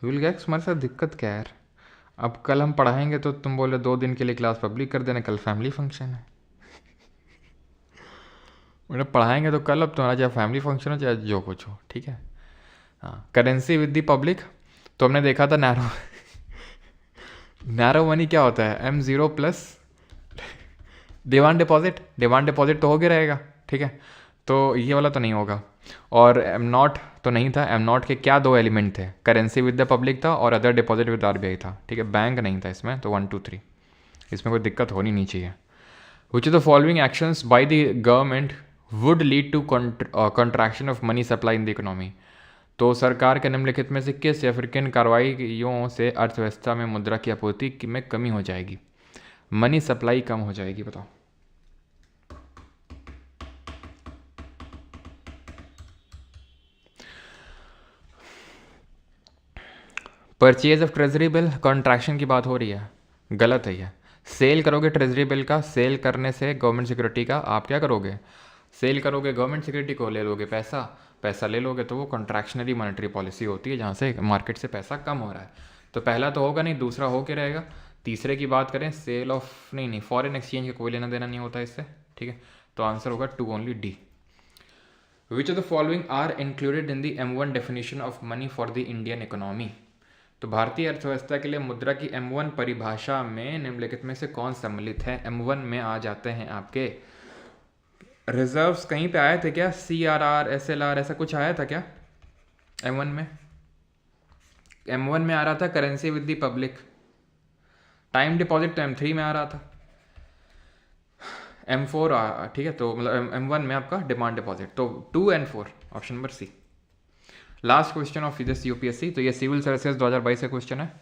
विल गैक्स, हमारे साथ दिक्कत क्या है यार? अब कल हम पढ़ाएंगे तो तुम बोले 2 दिन के लिए क्लास पब्लिक कर देना, कल फैमिली फंक्शन है। मतलब पढ़ाएंगे तो कल, अब तुम्हारा चाहे फैमिली फंक्शन हो चाहे जो कुछ हो, ठीक है। हाँ, करेंसी विद दी पब्लिक। तो हमने देखा था नैरो नैरो मनी क्या होता है? M0 plus demand deposit. Demand deposit तो हो गया रहेगा, ठीक है। तो ये वाला तो नहीं होगा। और M0 तो नहीं था। M0 के क्या 2 एलिमेंट थे? करेंसी विद द पब्लिक था और अदर डिपॉजिट विद RBI था, ठीक है। बैंक नहीं था इसमें, तो 1 2 3 इसमें कोई दिक्कत होनी नहीं चाहिए। Which of the following actions by the government would lead to contraction of money supply in the economy. तो सरकार के निम्नलिखित में से किस या फिर किन कार्रवाइयों से अर्थव्यवस्था में मुद्रा की आपूर्ति में कमी हो जाएगी? मनी सप्लाई कम हो जाएगी, बताओ। Purchase of treasury bill, contraction की बात हो रही है, गलत है ये। सेल करोगे ट्रेजरी बिल का, सेल करने से गवर्नमेंट सिक्योरिटी का, आप क्या करोगे? सेल करोगे गवर्नमेंट सिक्योरिटी को, ले लोगे पैसा, पैसा ले लोगे तो वो कॉन्ट्रैक्शनरी मॉनेटरी पॉलिसी होती है जहाँ से मार्केट से पैसा कम हो रहा है। तो पहला तो होगा नहीं, दूसरा हो के रहेगा। तीसरे की बात करें, सेल ऑफ नहीं, फॉरेन एक्सचेंज का कोई लेना देना नहीं होता इससे, ठीक है। तो आंसर होगा 2 only D। Which of the following are included in the M1 definition of money for the Indian economy. तो भारतीय अर्थव्यवस्था के लिए मुद्रा की M1 परिभाषा में निम्नलिखित में से कौन सम्मिलित है? M1 में आ जाते हैं आपके रिजर्व्स। कहीं पे आए थे क्या? CRR SLR ऐसा कुछ आया था क्या M1 में? M1 में आ रहा था currency with the public. Time deposit तो M3 में आ रहा था। M4 ठीक है, तो मतलब M1 में आपका डिमांड डिपॉजिट। तो 2 and 4 option number C। Last question of this UPSC। तो ये सिविल सर्विसेज 2022 का क्वेश्चन है,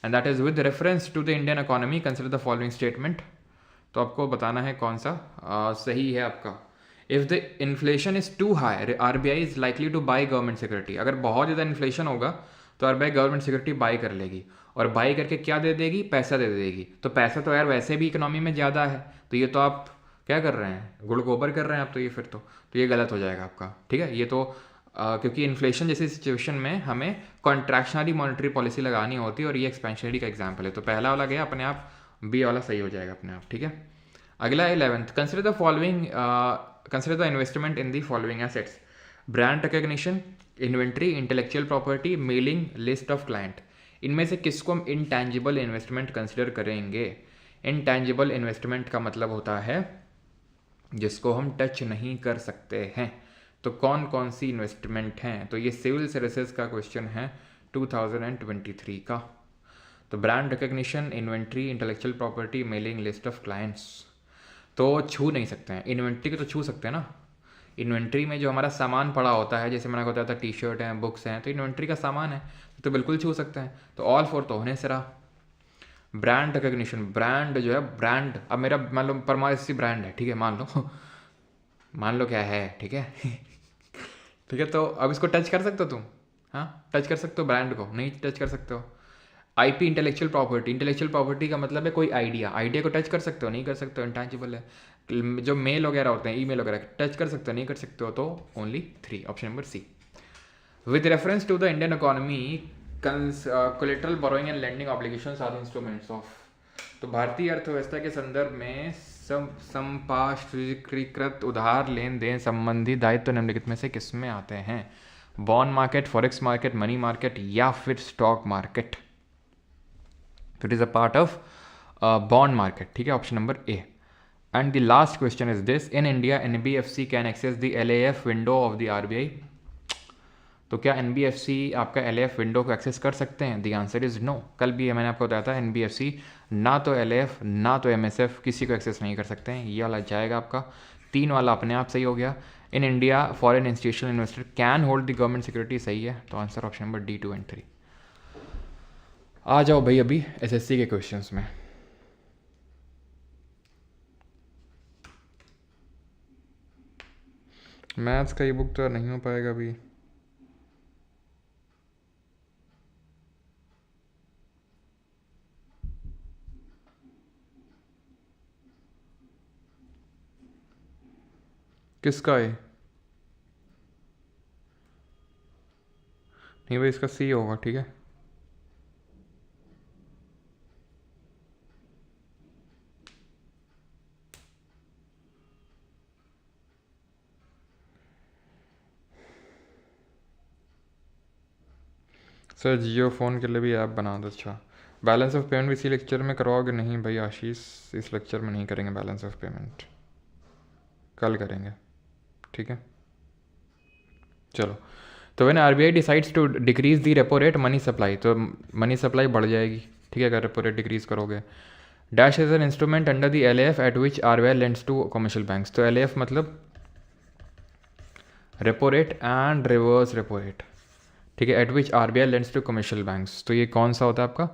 and that is with reference to the Indian economy consider the following statement. तो आपको बताना है कौन सा सही है आपका। If the inflation is too high, RBI is likely to buy government security. अगर बहुत ज़्यादा इन्फ्लेशन होगा तो RBI गवर्नमेंट सिक्योरिटी बाई कर लेगी, और बाई करके क्या दे देगी? पैसा दे देगी। तो पैसा तो यार वैसे भी इकोनॉमी में ज़्यादा है, तो ये तो आप क्या कर रहे हैं? गुड़ गोबर कर रहे हैं आप तो। ये फिर तो ये गलत हो जाएगा आपका, ठीक है। ये तो क्योंकि इन्फ्लेशन जैसी सिचुएशन में हमें कॉन्ट्रैक्शनरी मॉनेटरी पॉलिसी लगानी होती है, और ये एक्सपेंशनरी का एग्जाम्पल है। तो पहला वाला गया अपने आप, B वाला सही हो जाएगा अपने आप, ठीक है। अगला 11th, consider the following, consider the investment in the following assets. Brand recognition, inventory, intellectual property, mailing list of client. इनमें से किसको हम इंटैंजिबल इन्वेस्टमेंट कंसिडर करेंगे? इंटैंजिबल इन्वेस्टमेंट का मतलब होता है जिसको हम टच नहीं कर सकते हैं। तो कौन कौन सी इन्वेस्टमेंट हैं? तो ये सिविल सर्विसेज का क्वेश्चन है 2023 का। तो brand recognition, inventory, intellectual property, mailing list of clients. तो छू नहीं सकते हैं। इन्वेंट्री को तो छू सकते हैं ना। इन्वेंट्री में जो हमारा सामान पड़ा होता है, जैसे मैंने बताया था T-शर्ट हैं, बुक्स हैं, तो इन्वेंट्री का सामान है, तो बिल्कुल छू सकते हैं। तो ऑल 4 तो होने से रहा। ब्रांड रिकग्निशन, ब्रांड जो है, ब्रांड अब मेरा मान लो परमासी ब्रांड है, ठीक है, मान लो क्या है, ठीक है ठीक है। तो अब इसको टच कर सकते हो तुम? हाँ, टच कर सकते हो ब्रांड को? नहीं टच कर सकते हो। IP, intellectual property. Intellectual property का मतलब है कोई आइडिया को टच कर सकते हो? नहीं कर सकते हो, इंटैंजिबल है। जो मेल वगैरह होते हैं, ईमेल वगैरह, टच कर सकते हो? नहीं कर सकते हो। तो only 3 option number C। With reference to the Indian economy, collateral borrowing and lending obligations are instruments of. तो भारतीय अर्थव्यवस्था के संदर्भ में संपार्श्विकृत उधार लेन देन संबंधी दायित्व निम्नलिखित में से किस में आते हैं? Bond market, forex market, money market या फिर स्टॉक मार्केट? तो it is a part of bond market, ठीक है, option number A। And the last question is this, in India NBFC can access the LAF window of the RBI। तो क्या NBFC आपका LAF विंडो को एक्सेस कर सकते हैं? The answer is no. कल भी मैंने आपको बताया था NBFC ना तो LAF ना तो MSF किसी को एक्सेस नहीं कर सकते हैं। ये वाला जाएगा आपका। 3 वाला अपने आप सही हो गया। In India foreign institutional investor can hold the government security, सही है। तो answer option number D 2 and 3। आ जाओ भाई अभी SSC के क्वेश्चंस में। मैथ्स का ई बुक तो नहीं हो पाएगा अभी। किसका है? नहीं भाई, इसका सी होगा, ठीक है। सर जियो फ़ोन के लिए भी ऐप बना दो। अच्छा, बैलेंस ऑफ पेमेंट भी इसी लेक्चर में करवाओगे? नहीं भाई आशीष, इस लेक्चर में नहीं करेंगे बैलेंस ऑफ पेमेंट, कल करेंगे, ठीक है। चलो, तो when RBI decides to decrease the repo rate money supply, तो मनी सप्लाई बढ़ जाएगी, ठीक है, अगर रेपो रेट डिक्रीज करोगे। Dash is an instrument under the LAF at which RBI lends to commercial banks. तो एलएएफ मतलब repo rate and reverse repo rate, ठीक है, at which RBI lends to commercial banks. तो ये कौन सा होता है आपका?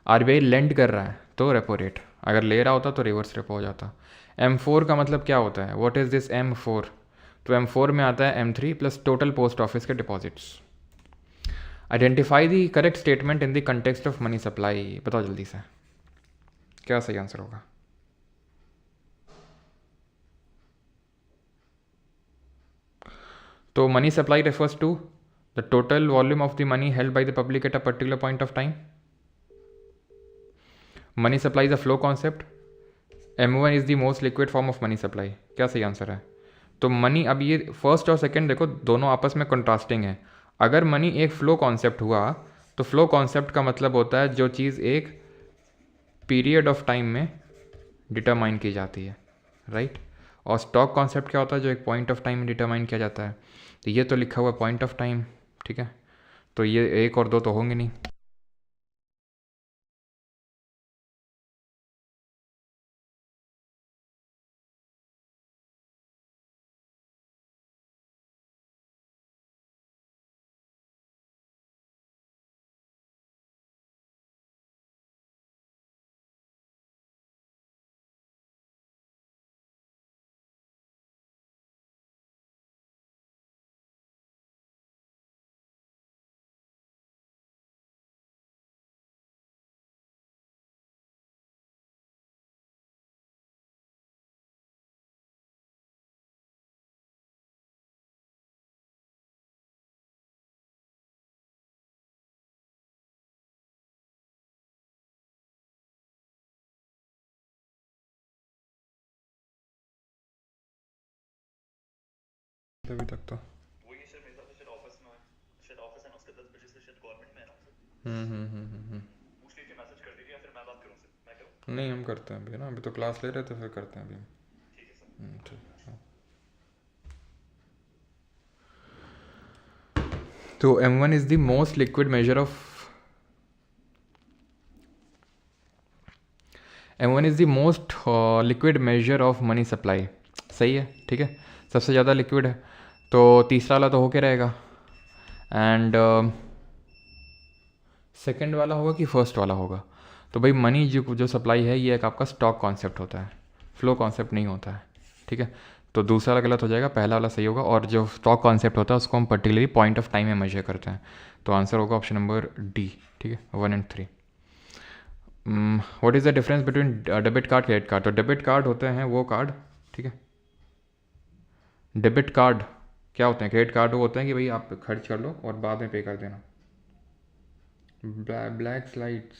आरबीआई लेंड कर रहा है तो रेपो रेट, अगर ले रहा होता तो रिवर्स रेपो हो जाता। M4 का मतलब क्या होता है? What is this M4? तो M4 में आता है M3 plus total post office के deposits. Identify the correct statement in the context of money supply. बताओ जल्दी से क्या सही आंसर होगा। तो money supply refers to the total volume of the money held by the public at a particular point of time. Money supply is a flow concept. M1 is the most liquid form of money supply. क्या सही आंसर है? तो मनी, अब ये फर्स्ट और सेकंड देखो दोनों आपस में कंट्रास्टिंग है। अगर मनी एक फ्लो कॉन्सेप्ट हुआ तो फ्लो कॉन्सेप्ट का मतलब होता है जो चीज़ एक पीरियड ऑफ टाइम में डिटरमाइन की जाती है, राइट। और स्टॉक कॉन्सेप्ट क्या होता है? जो एक पॉइंट ऑफ टाइम में डिटरमाइन किया जाता है। तो ये तो लिखा हुआ है पॉइंट ऑफ टाइम, ठीक है, तो ये एक और दो तो होंगे नहीं। अभी तक तो नहीं, हम करते हैं अभी ना, अभी तो क्लास ले रहे थे, फिर करते हैं अभी। ठीक है। तो M1 is the most liquid measure of M1 is the most liquid measure of money supply. सही है, ठीक है, सबसे ज़्यादा लिक्विड है। तो तीसरा वाला तो होके रहेगा। एंड सेकंड वाला होगा कि फर्स्ट वाला होगा? तो भाई मनी जो सप्लाई है ये एक आपका स्टॉक कॉन्सेप्ट होता है, फ्लो कॉन्सेप्ट नहीं होता है, ठीक है। तो दूसरा वाला गलत हो जाएगा, पहला वाला सही होगा। और जो स्टॉक कॉन्सेप्ट होता है उसको हम पर्टिकुलरली पॉइंट ऑफ टाइम में मेजर करते हैं। तो आंसर होगा ऑप्शन नंबर डी, ठीक है, 1 and 3। What is the difference between debit card credit card? तो डेबिट कार्ड होते हैं वो कार्ड, ठीक है, डेबिट कार्ड क्या होते हैं? क्रेडिट कार्ड वो होते हैं कि भाई आप खर्च कर लो और बाद में पे कर देना। ब्लैक स्लाइड्स,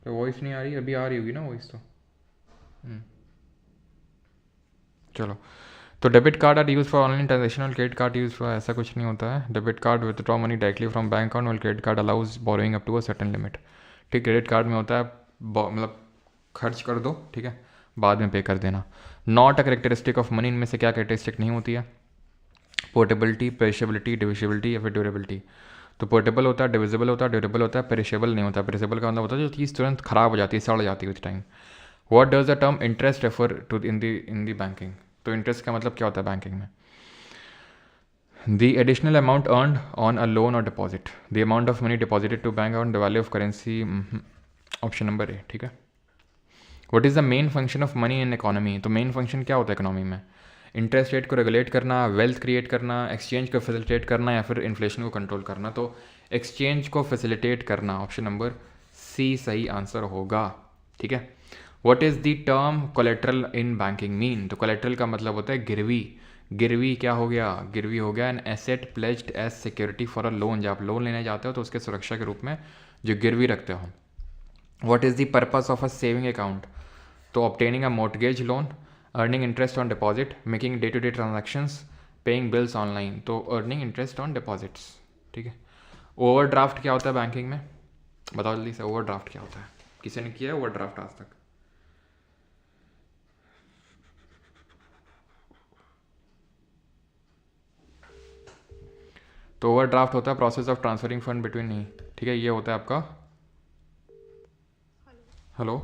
तो वॉइस नहीं आ रही? अभी आ रही होगी ना वॉइस तो। चलो, तो debit card are use for online transaction, credit card use for, ऐसा कुछ नहीं होता है। Debit card withdraw money directly from bank account, और credit card allows borrowing up to a certain limit. ठीक, क्रेडिट कार्ड में होता है मतलब खर्च कर दो, ठीक है, बाद में पे कर देना। Not a characteristic of money, इनमें से क्या करेक्टरिस्टिक नहीं होती है? पोर्टेबिलिटी, पेरिशेबिलिटी, डिविजिबिलिटी या फिर ड्यूरेबिलिटी। तो पोर्टेबल होता है, डिविजिबल होता है, ड्यूरेबल होता है, पेरिशेबल नहीं होता। पेरिशेबल का मतलब होता है जो चीज़ तुरंत खराब हो जाती है, सड़ जाती है with time. What does the term interest refer to in the banking? तो इंटरेस्ट का मतलब क्या होता है बैंकिंग में? The additional amount earned on a loan और deposit, the amount of money deposited to bank on the value of currency. Option number A, ठीक है। What is the main function of money in economy, तो मेन फंक्शन क्या होता है इकोनॉमी में? इंटरेस्ट रेट को रेगुलेट करना, वेल्थ क्रिएट करना, एक्सचेंज को फैसिलिटेट करना, या फिर इन्फ्लेशन को कंट्रोल करना। तो एक्सचेंज को फैसिलिटेट करना, ऑप्शन नंबर सी सही आंसर होगा। ठीक है। What is the term collateral in banking mean, तो कोलेट्रल का मतलब होता है गिरवी। गिरवी क्या हो गया? गिरवी हो गया an asset pledged as security for a loan, जब आप लोन लेने जाते हो तो उसके सुरक्षा के रूप में जो गिरवी रखते हो। What is the purpose of a saving account, तो obtaining a mortgage loan, earning interest on deposit, making day to day transactions, paying bills online, तो अर्निंग इंटरेस्ट ऑन डिपॉजिट्स। ठीक है। ओवरड्राफ्ट क्या होता है बैंकिंग में, बताओ जल्दी से, ओवरड्राफ्ट क्या होता है? किसी ने किया है ओवरड्राफ्ट आज तक? तो ओवरड्राफ्ट होता है process of transferring fund between, नहीं ठीक है, ये होता है आपका, हेलो,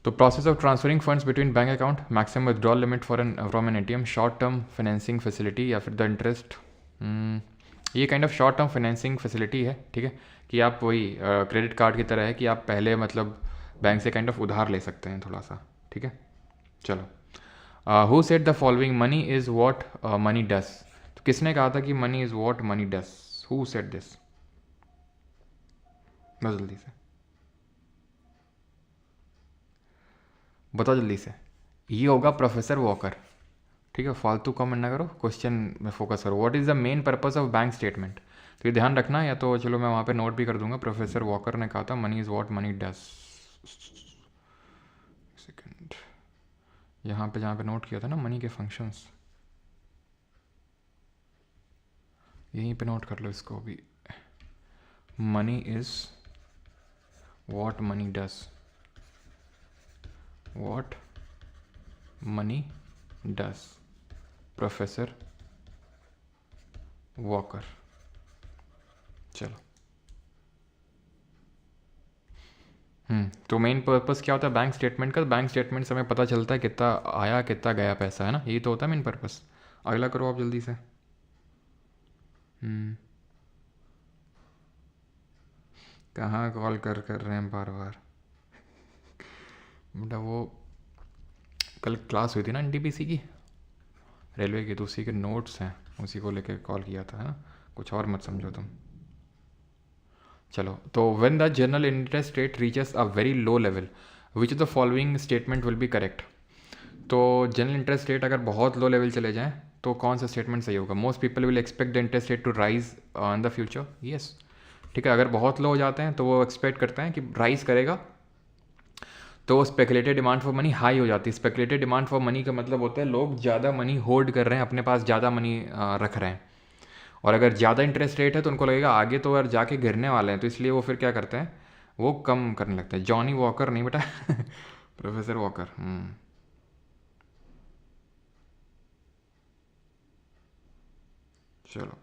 तो process of transferring funds between bank account, maximum withdrawal limit for an from an ATM, short term financing facility, या फिर द इंटरेस्ट, ये kind of short term financing facility है। ठीक है, कि आप वही क्रेडिट कार्ड की तरह है कि आप पहले मतलब बैंक से काइंड ऑफ उधार ले सकते हैं थोड़ा सा। ठीक है, चलो। Who said the following, money is what money does, तो किसने कहा था कि money is what money does? Who said this? बस जल्दी से बताओ जल्दी से। ये होगा प्रोफेसर वॉकर। ठीक है, फालतू कमेंट ना करो, क्वेश्चन में फोकस करो। What is the main purpose of bank statement, तो ये ध्यान रखना, या तो चलो मैं वहाँ पे नोट भी कर दूंगा। प्रोफेसर वॉकर ने कहा था money is what money does. Second, यहाँ पे जहाँ पे नोट किया था ना मनी के फंक्शंस, यहीं पे नोट कर लो इसको भी। Money is what money does, what money does, professor walker. चलो, तो मेन पर्पस क्या होता है बैंक स्टेटमेंट का? बैंक स्टेटमेंट से हमें पता चलता है कितना आया कितना गया पैसा, है ना, यही तो होता है मेन पर्पस। अगला करो आप जल्दी से। कहाँ कॉल कर रहे हैं बार बार? बेटा वो कल क्लास हुई थी ना एनटीपीसी की, रेलवे की, तो उसी के नोट्स हैं, उसी को लेकर कॉल किया था, है ना, कुछ और मत समझो तुम। चलो, तो when the general interest rate reaches a very low level, which of the following statement will be correct, तो जनरल इंटरेस्ट रेट अगर बहुत लो लेवल चले जाएँ तो कौन सा स्टेटमेंट सही होगा? Most people will expect the interest rate to rise in the future, yes. ठीक है, अगर बहुत लो हो जाते हैं तो वो एक्सपेक्ट करते हैं कि राइज करेगा, तो speculated demand for money high हो जाती है। स्पेकुलेटेड डिमांड फॉर मनी का मतलब होता है लोग ज़्यादा मनी होल्ड कर रहे हैं, अपने पास ज़्यादा मनी रख रहे हैं, और अगर ज़्यादा इंटरेस्ट रेट है तो उनको लगेगा आगे तो यार जाके गिरने वाले हैं, तो इसलिए वो फिर क्या करते हैं, वो कम करने लगते हैं। जॉनी वॉकर नहीं बेटा प्रोफेसर वॉकर। चलो,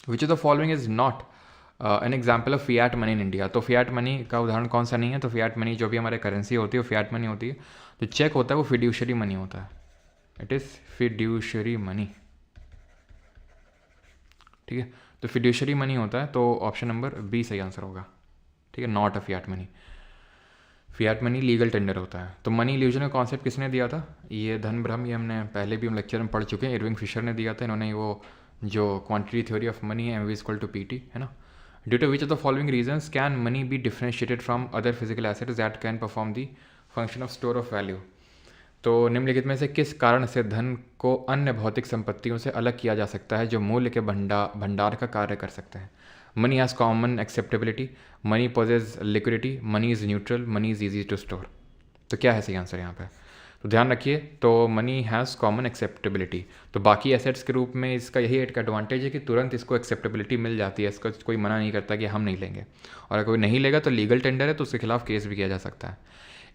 विच of the following is not an example of Fiat money in India, तो फियाट मनी का उदाहरण कौन सा नहीं है? तो फियाट मनी जो भी हमारे करेंसी होती है वो फियाट मनी होती है। जो चेक होता है वो फिड्यूशरी मनी होता है, इट इज़ फिड्यूशरी मनी। ठीक है, तो फिड्यूशरी मनी होता है, तो ऑप्शन नंबर बी सही आंसर होगा। ठीक है, not a Fiat money. Fiat money legal tender होता है। तो मनी इल्यूजन का कॉन्सेप्ट किसने दिया था? ये धन भ्रम, ये हमने पहले भी हम लेक्चर में पढ़ चुके हैं, इरविंग फिशर ने दिया था। इन्होंने वो जो क्वांटिटी थ्योरी ऑफ मनी है, M equal to P T, है ना। Due to which of the following reasons can money be differentiated from other physical assets that can perform the function of store of value, तो निम्नलिखित में से किस कारण से धन को अन्य भौतिक संपत्तियों से अलग किया जा सकता है जो मूल्य के भंडार का कार्य कर सकते हैं? Money has common acceptability, money possesses liquidity, money is neutral, money is easy to store. तो क्या है सही आंसर यहाँ पे? तो ध्यान रखिए, तो मनी हैज़ कॉमन एक्सेप्टेबिलिटी। तो बाकी एसेट्स के रूप में इसका यही एक एडवांटेज है कि तुरंत इसको एक्सेप्टेबिलिटी मिल जाती है, इसका कोई मना नहीं करता कि हम नहीं लेंगे, और अगर कोई नहीं लेगा तो लीगल टेंडर है तो उसके खिलाफ केस भी किया जा सकता है।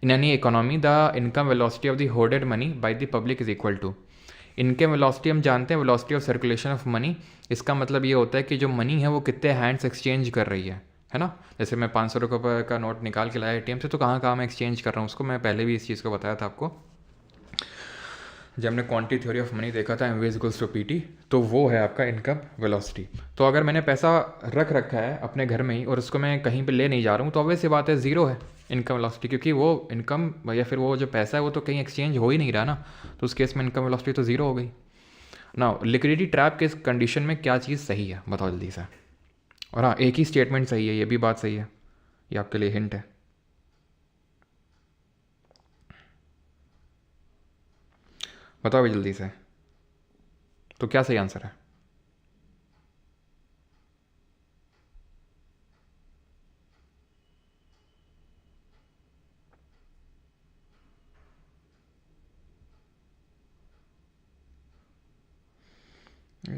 In any economy the income velocity of the hoarded money by the public is equal to, income velocity हम जानते हैं velocity of circulation of money. इसका मतलब ये होता है कि जो मनी है वो कितने हैंड्स एक्सचेंज कर रही है ना। जैसे मैं 500 रुपये का नोट निकाल के लाया एटीएम से, तो कहाँ कहाँ मैं एक्सचेंज कर रहा हूँ उसको, मैं पहले भी इस चीज़ को बताया था आपको जब हमने क्वांटिटी थ्योरी ऑफ मनी देखा था, M V equals to P T. तो वो है आपका इनकम वेलोसिटी। तो अगर मैंने पैसा रख रखा है अपने घर में ही और उसको मैं कहीं पे ले नहीं जा रहा हूँ, तो ऑब्वियस सी बात है ज़ीरो है इनकम वेलोसिटी, क्योंकि वो इनकम या फिर वो जो पैसा है वो तो कहीं एक्सचेंज हो ही नहीं रहा ना, तो उस केस में इनकम वेलोसिटी तो ज़ीरो हो गई ना। लिक्विडिटी ट्रैप के कंडीशन में क्या चीज़ सही है बताओ जल्दी से। और हाँ, एक ही स्टेटमेंट सही है, ये भी बात सही है, ये आपके लिए हिंट है। बताओ भाई जल्दी से, तो क्या सही आंसर है?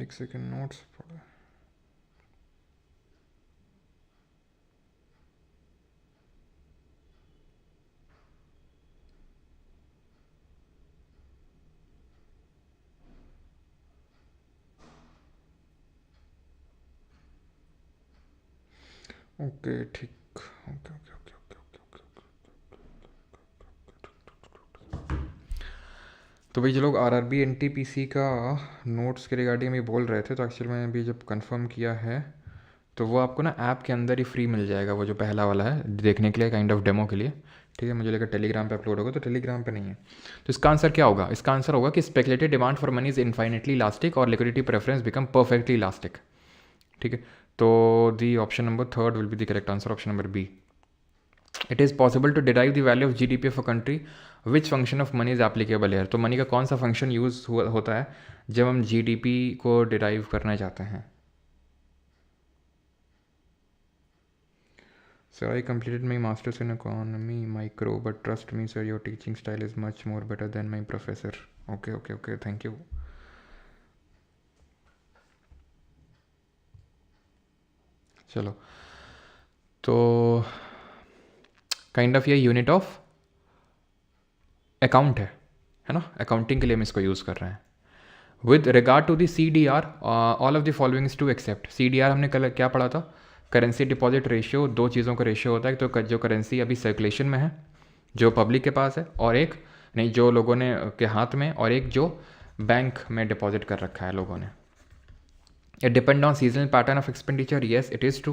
एक सेकेंड, नोट्स पढ़ो। ओके ठीक, okay okay okay okay okay okay. तो भाई जो लोग R R B N T P C का नोट्स के रिगार्डिंग अभी बोल रहे थे, तो एक्चुअली मैंने अभी जब कंफर्म किया है तो वो आपको ना ऐप के अंदर ही फ्री मिल जाएगा, वो जो पहला वाला है देखने के लिए, काइंड ऑफ डेमो के लिए। ठीक है, मुझे लगा टेलीग्राम पे अपलोड होगा, तो टेलीग्राम पे नहीं है। तो इसका आंसर क्या होगा? इसका आंसर होगा कि speculative demand for money is infinitely elastic और liquidity preference become perfectly elastic. ठीक है, तो the option number third will be the correct answer, option number B. It is possible to derive the value of G D P of a country which function of money is applicable here. तो मनी का कौन सा फंक्शन यूज़ होता है जब हम जी डी पी को डिराइव करना चाहते हैं? Sir, I completed my master's in economy micro, but trust me, sir, your teaching style is much more better than my professor. Okay, okay, okay. Thank you. चलो, तो काइंड ऑफ ये यूनिट ऑफ अकाउंट है ना, अकाउंटिंग के लिए हम इसको यूज़ कर रहे हैं। With regard to the C D R, all of the following is to except. C D R हमने कल क्या पढ़ा था? करेंसी डिपॉजिट रेशियो, दो चीज़ों का रेशियो होता है, तो जो करेंसी अभी सर्कुलेशन में है, जो पब्लिक के पास है, और एक नहीं जो लोगों ने के हाथ में, और एक जो बैंक में डिपॉजिट कर रखा है लोगों ने। It depends on seasonal pattern of expenditure. Yes, it is true.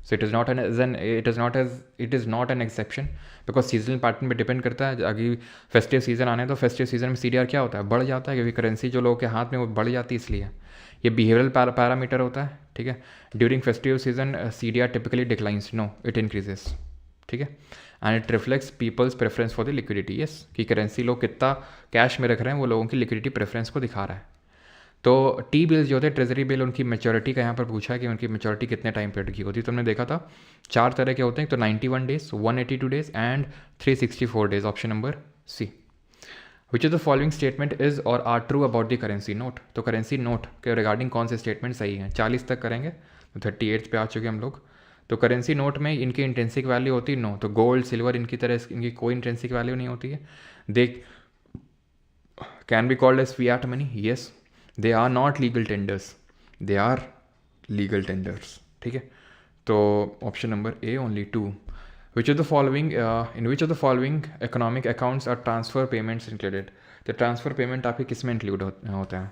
So it is not an exception, because seasonal pattern पे डिपेंड करता है। अगर फेस्टिव सीजन आने तो फेस्टिव सीजन में CDR क्या होता है? बढ़ जाता है, क्योंकि करेंसी जो लोगों के हाथ में वो बढ़ जाती है, इसलिए ये बिहेवियरल पैरामीटर होता है। ठीक है, during festive season CDR typically declines, no it increases. ठीक है, and it reflects people's preference for the liquidity. Yes, कि करेंसी लोग कितना कैश में रख रहे हैं वो लोगों की लिक्विडिटी प्रेफरेंस को दिखा रहा है। तो टी बिल्स जो होते हैं, ट्रेजरी बिल, उनकी मेच्योरिटी का यहाँ पर पूछा है कि उनकी मेच्योरिटी कितने टाइम पीरियड की होती है। तो हमने देखा था 4 तरह के होते हैं, तो 91 days, 182 days and 364 days, option number C. Which of the following statement is और are true about the currency note. तो करेंसी नोट के रिगार्डिंग कौन से स्टेटमेंट सही हैं? 40 तक करेंगे, तो 38 पे आ चुके हम लोग। तो करेंसी नोट में इनकी इंट्रेंसिक वैल्यू होती है नो, तो गोल्ड सिल्वर इनकी तरह इनकी कोई इंट्रेंसिक वैल्यू नहीं होती है। They can be called as fiat money, yes. They are not legal tenders, they are legal tenders. ठीक है, तो option number A only 2। Which of the following in which of the following economic accounts are transfer payments included. तो ट्रांसफ़र पेमेंट आपके किस में इंक्लूड होता है?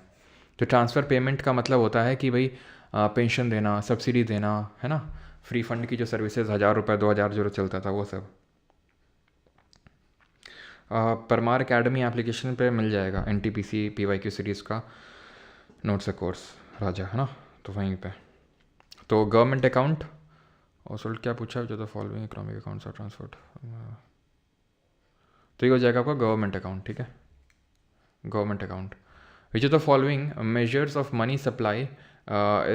तो ट्रांसफ़र पेमेंट का मतलब होता है कि भाई पेंशन देना, सब्सिडी देना, है ना, फ्री फंड की जो सर्विसेज 1000 रुपये 2000 जो चलता था वो सब। परमार एकेडमी एप्लीकेशन पे मिल जाएगा NTPC PYQ सीरीज़ का नोट्स कोर्स राजा, है ना, तो वहीं पे। तो गवर्नमेंट अकाउंट और सोल्ट क्या पूछा है, जो तो following economic accounts are transferred, तो ये हो जाएगा आपका गवर्नमेंट अकाउंट। ठीक है, government account. Which of the following measures of money supply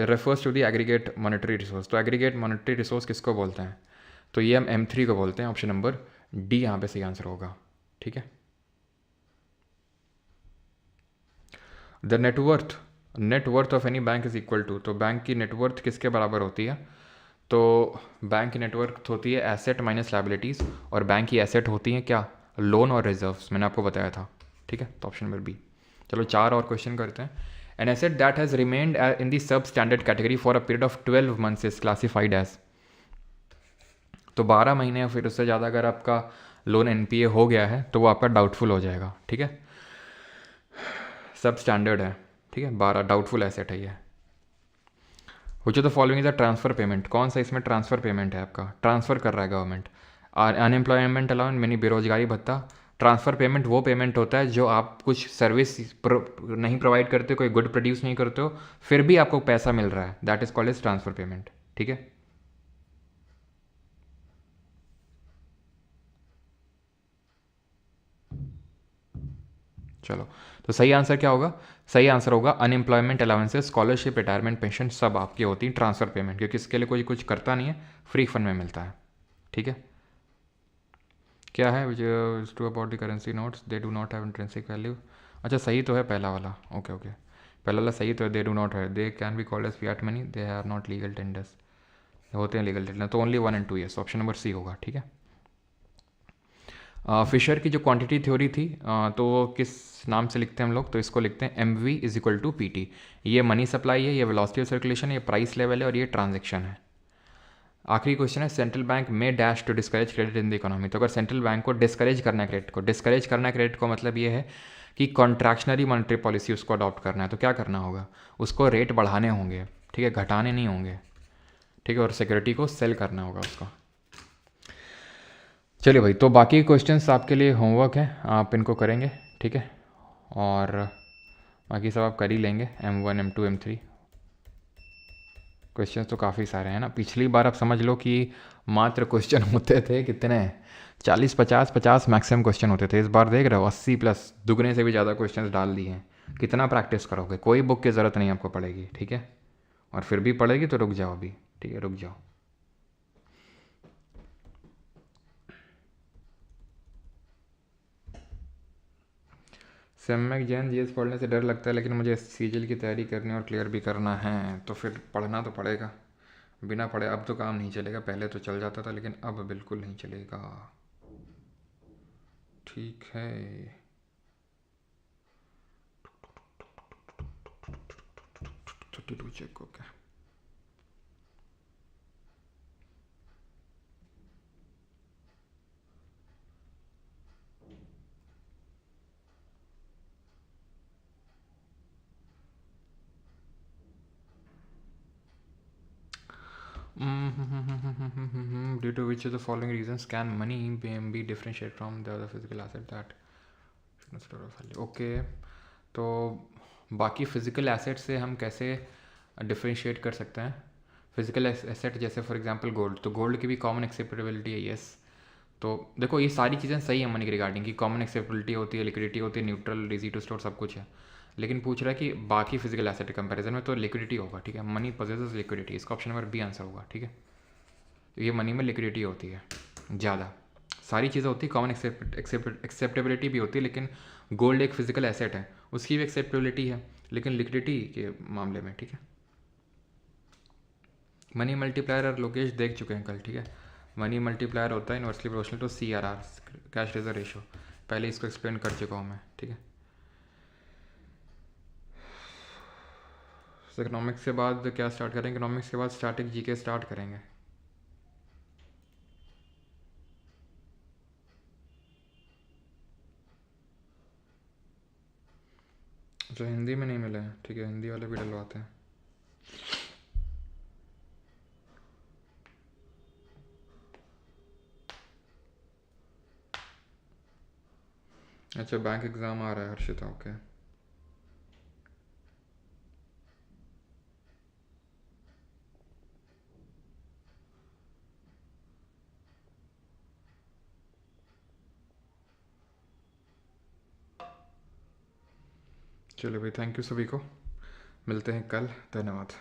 refers to the aggregate monetary resource. तो एग्रीगेट मॉनेटरी रिसोर्स किसको बोलते हैं? तो ये हम M3 को बोलते हैं, ऑप्शन नंबर डी यहाँ पे सही आंसर होगा। ठीक है, the net worth of any bank is equal to, तो बैंक की नेटवर्थ किसके बराबर होती है? तो बैंक की नेटवर्थ होती है एसेट माइनस लाइबिलिटीज़, और बैंक की एसेट होती है क्या? लोन और रिजर्व्स, मैंने आपको बताया था। ठीक है, तो ऑप्शन नंबर बी। चलो 4 और क्वेश्चन करते हैं। An asset that has remained in the sub standard category for a period of 12 months is classified as, तो 12 महीने या फिर उससे ज़्यादा अगर आपका लोन एनपीए हो गया है तो वो आपका डाउटफुल हो जाएगा। ठीक है, सब स्टैंडर्ड है। ठीक है, 12 डाउटफुल एसेट है ये। विच of the following is a transfer payment, कौन सा इसमें ट्रांसफर पेमेंट है? आपका ट्रांसफर कर रहा है गवर्नमेंट। अनएम्प्लॉयमेंट अलाउंस यानी बेरोजगारी भत्ता। ट्रांसफर पेमेंट वो पेमेंट होता है जो आप कुछ सर्विस नहीं प्रोवाइड करते, कोई गुड प्रोड्यूस नहीं करते हो, फिर भी आपको पैसा मिल रहा है, that is called as transfer payment. ठीक है, चलो, तो सही आंसर क्या होगा? सही आंसर होगा unemployment allowances, scholarship, retirement pension, सब आपकी होती है ट्रांसफर पेमेंट, क्योंकि इसके लिए कोई कुछ करता नहीं है, फ्री फंड में मिलता है। ठीक है, क्या है which to about the currency notes, they do not have intrinsic value. अच्छा, सही तो है पहला वाला। ओके ओके, पहला वाला सही तो है, दे डू नॉट है, they can be called as fiat money, they are not legal tenders, होते हैं लीगल टेंडर, तो only 1 and 2 yes, option number C होगा। ठीक है, फिशर की जो क्वांटिटी थ्योरी थी, तो वो किस नाम से लिखते हैं हम लोग? तो इसको लिखते हैं M V is equal to P T. ये मनी सप्लाई है, ये वेलोसिटी ऑफ सर्कुलेशन है, ये प्राइस लेवल है, और ये ट्रांजेक्शन है। आखिरी क्वेश्चन है, सेंट्रल बैंक में dash to discourage credit in the economy, तो अगर सेंट्रल बैंक को डिस्करेज करना है क्रेडिट को, डिस्करेज करना है क्रेडिट को मतलब ये है कि कॉन्ट्रैक्शनरी मॉनेटरी पॉलिसी उसको अडॉप्ट करना है, तो क्या करना होगा? उसको रेट बढ़ाने होंगे। ठीक है, घटाने नहीं होंगे। ठीक है, और सिक्योरिटी को सेल करना होगा उसको। चलिए भाई, तो बाकी क्वेश्चंस आपके लिए होमवर्क है, आप इनको करेंगे। ठीक है, और बाकी सब आप कर ही लेंगे, M1 M2 M3 क्वेश्चंस तो काफ़ी सारे हैं ना। पिछली बार आप समझ लो कि मात्र क्वेश्चन होते थे कितने, 40 50 मैक्सिमम क्वेश्चन होते थे। इस बार देख रहे हो 80+, दुगने से भी ज़्यादा क्वेश्चंस डाल दिए हैं। कितना प्रैक्टिस करोगे? कोई बुक की ज़रूरत नहीं आपको पड़ेगी। ठीक है, और फिर भी पड़ेगी तो रुक जाओ अभी। ठीक है, रुक जाओ। सम्यक जैन जीएस पढ़ने से डर लगता है, लेकिन मुझे सीजीएल की तैयारी करनी और क्लियर भी करना है, तो फिर पढ़ना तो पड़ेगा। बिना पढ़े अब तो काम नहीं चलेगा, पहले तो चल जाता था लेकिन अब बिल्कुल नहीं चलेगा। ठीक है, 32 check. Okay, due to which of the following reasons can money be differentiate from the other physical asset that. Okay, तो बाकी फिजिकल एसेट से हम कैसे डिफरेंशिएट कर सकते हैं? फिजिकल एसेट जैसे फॉर एग्जांपल गोल्ड, तो गोल्ड की भी कॉमन एक्सेप्टेबिलिटी है, यस। तो देखो ये सारी चीज़ें सही है मनी के रिगार्डिंग, की कॉमन एक्सेप्टेबिलिटी होती है, लिक्विडिटी होती है, न्यूट्रल, इजी टू स्टोर, सब कुछ है। लेकिन पूछ रहा है कि बाकी फिजिकल एसेट के कंपैरिजन में, तो लिक्विडिटी होगा। ठीक है, मनी पोजेसेस लिक्विडिटी, इसका ऑप्शन नंबर बी आंसर होगा। ठीक है, तो ये मनी में लिक्विडिटी होती है ज़्यादा। सारी चीज़ें होती है, कॉमन एक्सेप्टेबिलिटी भी होती है, लेकिन गोल्ड एक फिजिकल एसेट है, उसकी भी एक्सेप्टेबिलिटी है, लेकिन लिक्विडिटी के मामले में। ठीक है, मनी मल्टीप्लायर और लोकेश देख चुके हैं कल। ठीक है, मनी मल्टीप्लायर होता है inversely proportional to CRR, cash reserve ratio, पहले इसको एक्सप्लेन कर चुका हूँ मैं। ठीक है, इकोनॉमिक्स के बाद क्या स्टार्ट करेंगे? इकोनॉमिक्स के बाद स्टैटिक जीके स्टार्ट करेंगे। जो हिंदी में नहीं मिले हैं, ठीक है, हिंदी वाले भी डलवाते हैं। अच्छा, बैंक एग्ज़ाम आ रहा है हर्षिता, ओके। चलो भाई, थैंक यू सभी को, मिलते हैं कल, धन्यवाद।